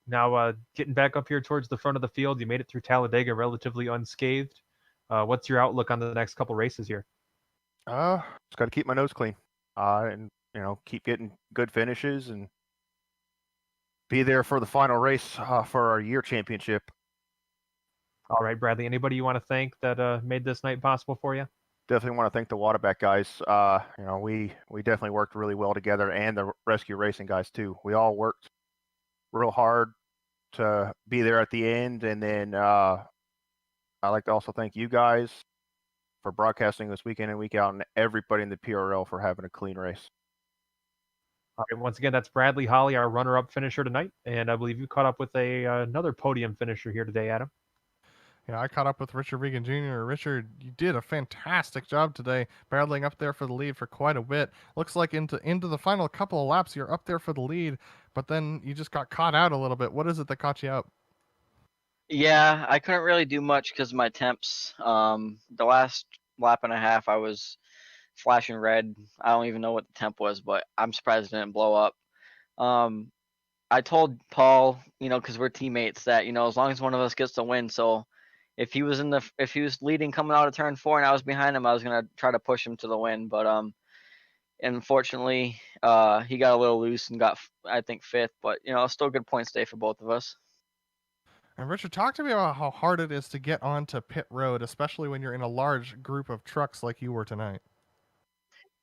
Now, getting back up here towards the front of the field, you made it through Talladega relatively unscathed. What's your outlook on the next couple races here? Just got to keep my nose clean, and keep getting good finishes and be there for the final race for our year championship. All right, Bradley. Anybody you want to thank that made this night possible for you? Definitely want to thank the WEBB guys. We definitely worked really well together, and the rescue racing guys too. We all worked real hard to be there at the end, and then I'd like to also thank you guys for broadcasting this week in and week out, and everybody in the PRL for having a clean race. All right, once again, that's Bradley Holly, our runner-up finisher tonight, and I believe you caught up with another podium finisher here today, Adam. Yeah, I caught up with Richard Regan Jr. Richard, you did a fantastic job today, battling up there for the lead for quite a bit. Looks like into the final couple of laps, you're up there for the lead, but then you just got caught out a little bit. What is it that caught you out? Yeah, I couldn't really do much because of my temps. The last lap and a half, I was flashing red. I don't even know what the temp was, but I'm surprised it didn't blow up. I told Paul, because we're teammates, that as long as one of us gets the win. So if he was leading coming out of turn 4 and I was behind him, I was gonna try to push him to the win. But unfortunately, he got a little loose and got, I think, 5th. But still good points day for both of us. And Richard, talk to me about how hard it is to get onto pit road, especially when you're in a large group of trucks like you were tonight.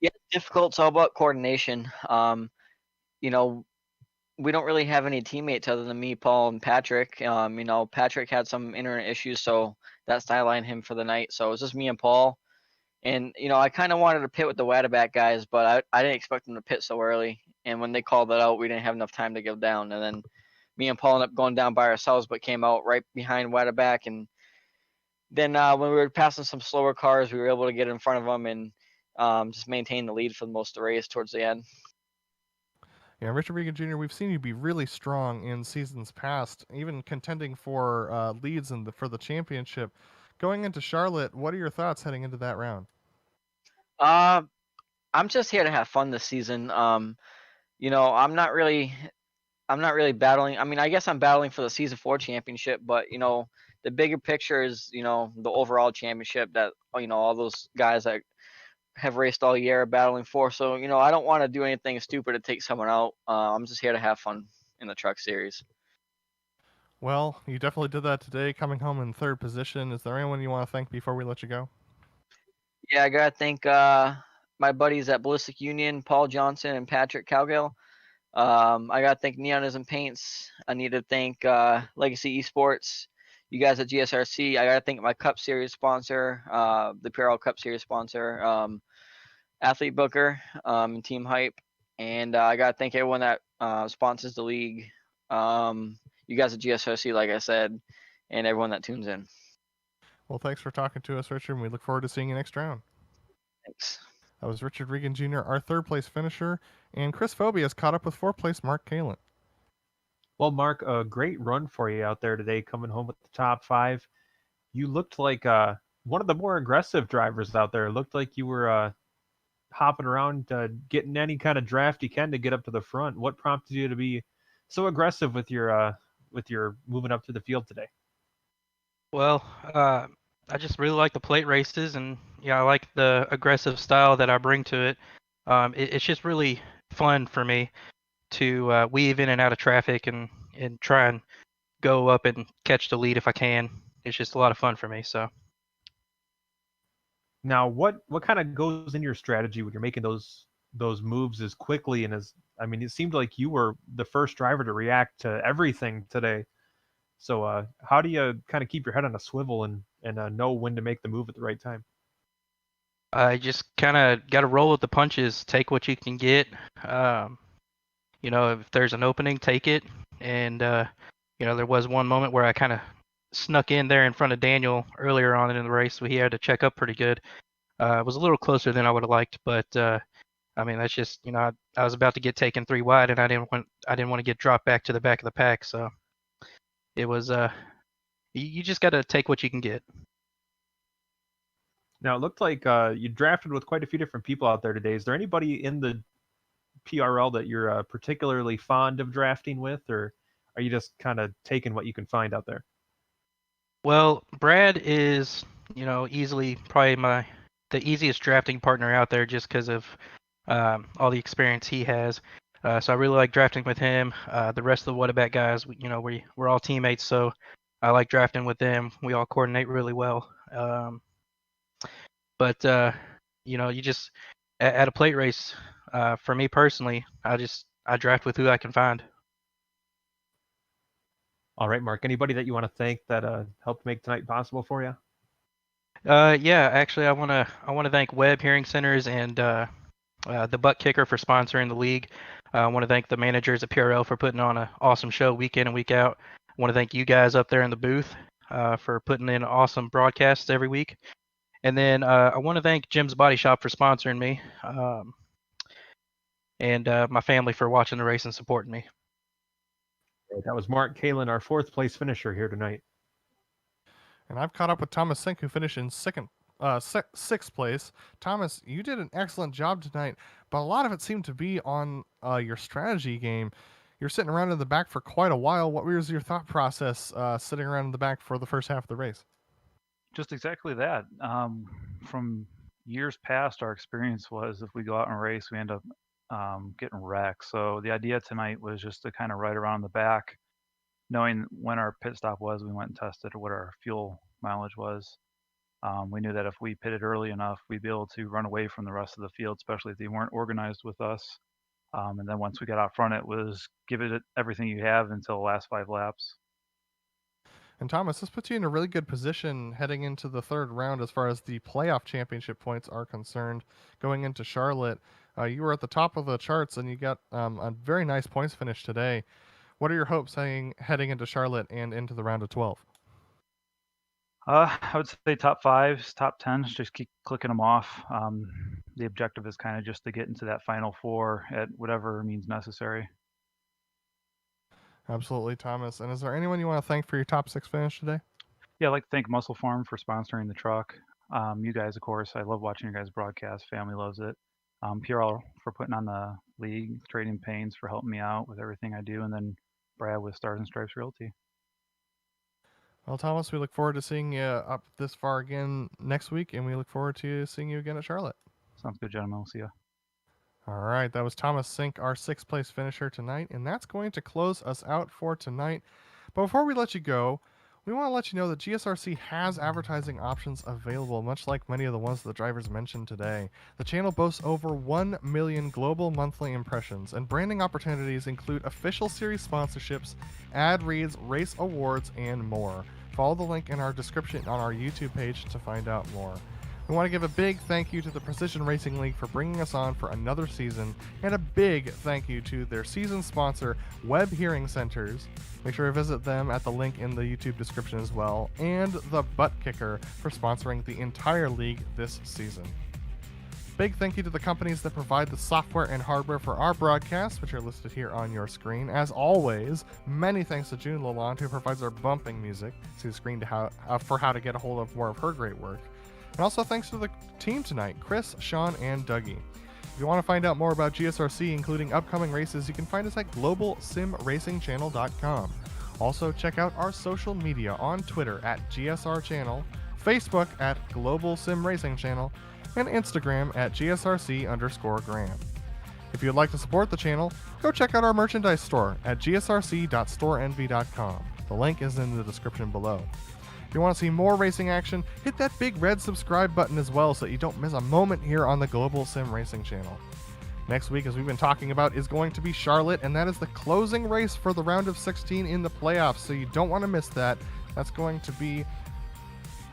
Yeah, it's difficult. It's all about coordination. We don't really have any teammates other than me, Paul, and Patrick. Patrick had some internet issues, so that sidelined him for the night. So it was just me and Paul. And, I kind of wanted to pit with the WEBB guys, but I didn't expect them to pit so early. And when they called that out, we didn't have enough time to go down. And then me and Paul ended up going down by ourselves, but came out right behind WEBB. And then when we were passing some slower cars, we were able to get in front of them and just maintain the lead for most of the race towards the end. Yeah, Richard Regan Jr., we've seen you be really strong in seasons past, even contending for leads for the championship. Going into Charlotte, what are your thoughts heading into that round? I'm just here to have fun this season. I'm not really battling. I mean, I guess I'm battling for the season 4 championship, but the bigger picture is the overall championship that all those guys that have raced all year battling for. So I don't want to do anything stupid to take someone out. I'm just here to have fun in the truck series. Well, you definitely did that today, coming home in 3rd position. Is there anyone you want to thank before we let you go? Yeah, I gotta thank my buddies at Ballistic Union, Paul Johnson and Patrick Cowgill. I gotta thank Neonism Paints. I need to thank Legacy eSports. You guys at GSRC. I gotta thank my Cup Series sponsor, the PRL Cup Series sponsor, Athlete Booker, and Team Hype. And I gotta thank everyone that sponsors the league. You guys at GSRC, like I said, and everyone that tunes in. Well, thanks for talking to us, Richard, and we look forward to seeing you next round. Thanks. That was Richard Regan Jr., our 3rd place finisher, and Chris Phobie has caught up with 4th place Mark Kalin. Well, Mark, a great run for you out there today, coming home with the top 5. You looked like one of the more aggressive drivers out there. It looked like you were hopping around, getting any kind of draft you can to get up to the front. What prompted you to be so aggressive with your moving up to the field today? Well, I just really like the plate races, and I like the aggressive style that I bring to it. It's just really fun for me to weave in and out of traffic and try and go up and catch the lead if I can. It's just a lot of fun for me. So now, what kind of goes in your strategy when you're making those moves as quickly and as, I mean, it seemed like you were the first driver to react to everything today. So how do you kind of keep your head on a swivel and know when to make the move at the right time? I just kind of got to roll with the punches, take what you can get. If there's an opening, take it. And, there was one moment where I kind of snuck in there in front of Daniel earlier on in the race. So he had to check up pretty good. It was a little closer than I would have liked, but I mean, that's just, I was about to get taken 3 wide, and I didn't want to get dropped back to the back of the pack. So it was you just got to take what you can get. Now, it looked like you drafted with quite a few different people out there today. Is there anybody in the PRL that you're particularly fond of drafting with, or are you just kind of taking what you can find out there? Well, Brad is, easily probably the easiest drafting partner out there just because of all the experience he has. So I really like drafting with him. The rest of the WEBB guys, we're all teammates, so I like drafting with them. We all coordinate really well. But you just at a plate race, for me personally, I draft with who I can find. All right, Mark. Anybody that you want to thank that helped make tonight possible for you? Yeah, actually, I wanna thank WEBB Hearing Centers and the ButtKicker for sponsoring the league. I want to thank the managers at PRL for putting on an awesome show week in and week out. I want to thank you guys up there in the booth for putting in awesome broadcasts every week. And then I want to thank Jim's Body Shop for sponsoring me, and my family for watching the race and supporting me. That was Mark Kalin, our 4th place finisher here tonight. And I've caught up with Thomas Sink, who finished in sixth place. Thomas, you did an excellent job tonight, but a lot of it seemed to be on your strategy game. You're sitting around in the back for quite a while. What was your thought process sitting around in the back for the first half of the race? Just exactly that. From years past, our experience was if we go out and race, we end up getting wrecked. So the idea tonight was just to kind of ride around the back, knowing when our pit stop was. We went and tested what our fuel mileage was. We knew that if we pitted early enough, we'd be able to run away from the rest of the field, especially if they weren't organized with us. And then once we got out front, it was give it everything you have until the last 5 laps. And Thomas, this puts you in a really good position heading into the third round as far as the playoff championship points are concerned. Going into Charlotte, you were at the top of the charts and you got a very nice points finish today. What are your hopes heading into Charlotte and into the round of 12? I would say top 5s, top 10s, just keep clicking them off. The objective is kind of just to get into that final 4 at whatever means necessary. Absolutely, Thomas. And is there anyone you want to thank for your top 6 finish today? Yeah, I'd like to thank Muscle Farm for sponsoring the truck. You guys, of course, I love watching your guys' broadcast. Family loves it. PRL for putting on the league, Trading Pains for helping me out with everything I do, and then Brad with Stars and Stripes Realty. Well, Thomas, we look forward to seeing you up this far again next week, and we look forward to seeing you again at Charlotte. Sounds good, gentlemen. We'll see you. All right, that was Thomas Sink, our 6th place finisher tonight, and that's going to close us out for tonight. But before we let you go, we want to let you know that GSRC has advertising options available, much like many of the ones the drivers mentioned today. The channel boasts over 1 million global monthly impressions, and branding opportunities include official series sponsorships, ad reads, race awards, and more. Follow the link in our description on our YouTube page to find out more. We want to give a big thank you to the Precision Racing League for bringing us on for another season, and a big thank you to their season sponsor, WEBB Hearing Centers. Make sure to visit them at the link in the YouTube description as well, and the ButtKicker for sponsoring the entire league this season. Big thank you to the companies that provide the software and hardware for our broadcasts, which are listed here on your screen. As always, many thanks to June Lalonde, who provides our bumping music. See the screen for how to get a hold of more of her great work. And also thanks to the team tonight, Chris, Sean, and Dougie. If you want to find out more about GSRC, including upcoming races, you can find us at globalsimracingchannel.com. Also, check out our social media on Twitter at GSR Channel, Facebook at Global Sim Racing Channel, and Instagram at GSRC_Graham. If you'd like to support the channel, go check out our merchandise store at gsrc.storeenvy.com. The link is in the description below. If you want to see more racing action, hit that big red subscribe button as well so that you don't miss a moment here on the Global Sim Racing Channel. Next week, as we've been talking about, is going to be Charlotte, and that is the closing race for the round of 16 in the playoffs, so you don't want to miss that. That's going to be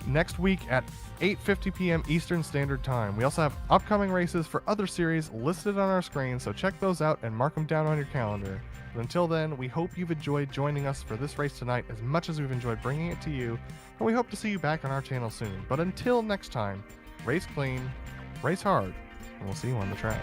next week at 8:50 p.m. Eastern Standard Time. We also have upcoming races for other series listed on our screen, so check those out and mark them down on your calendar. But until then, we hope you've enjoyed joining us for this race tonight as much as we've enjoyed bringing it to you, and we hope to see you back on our channel soon. But until next time, race clean, race hard, and we'll see you on the track.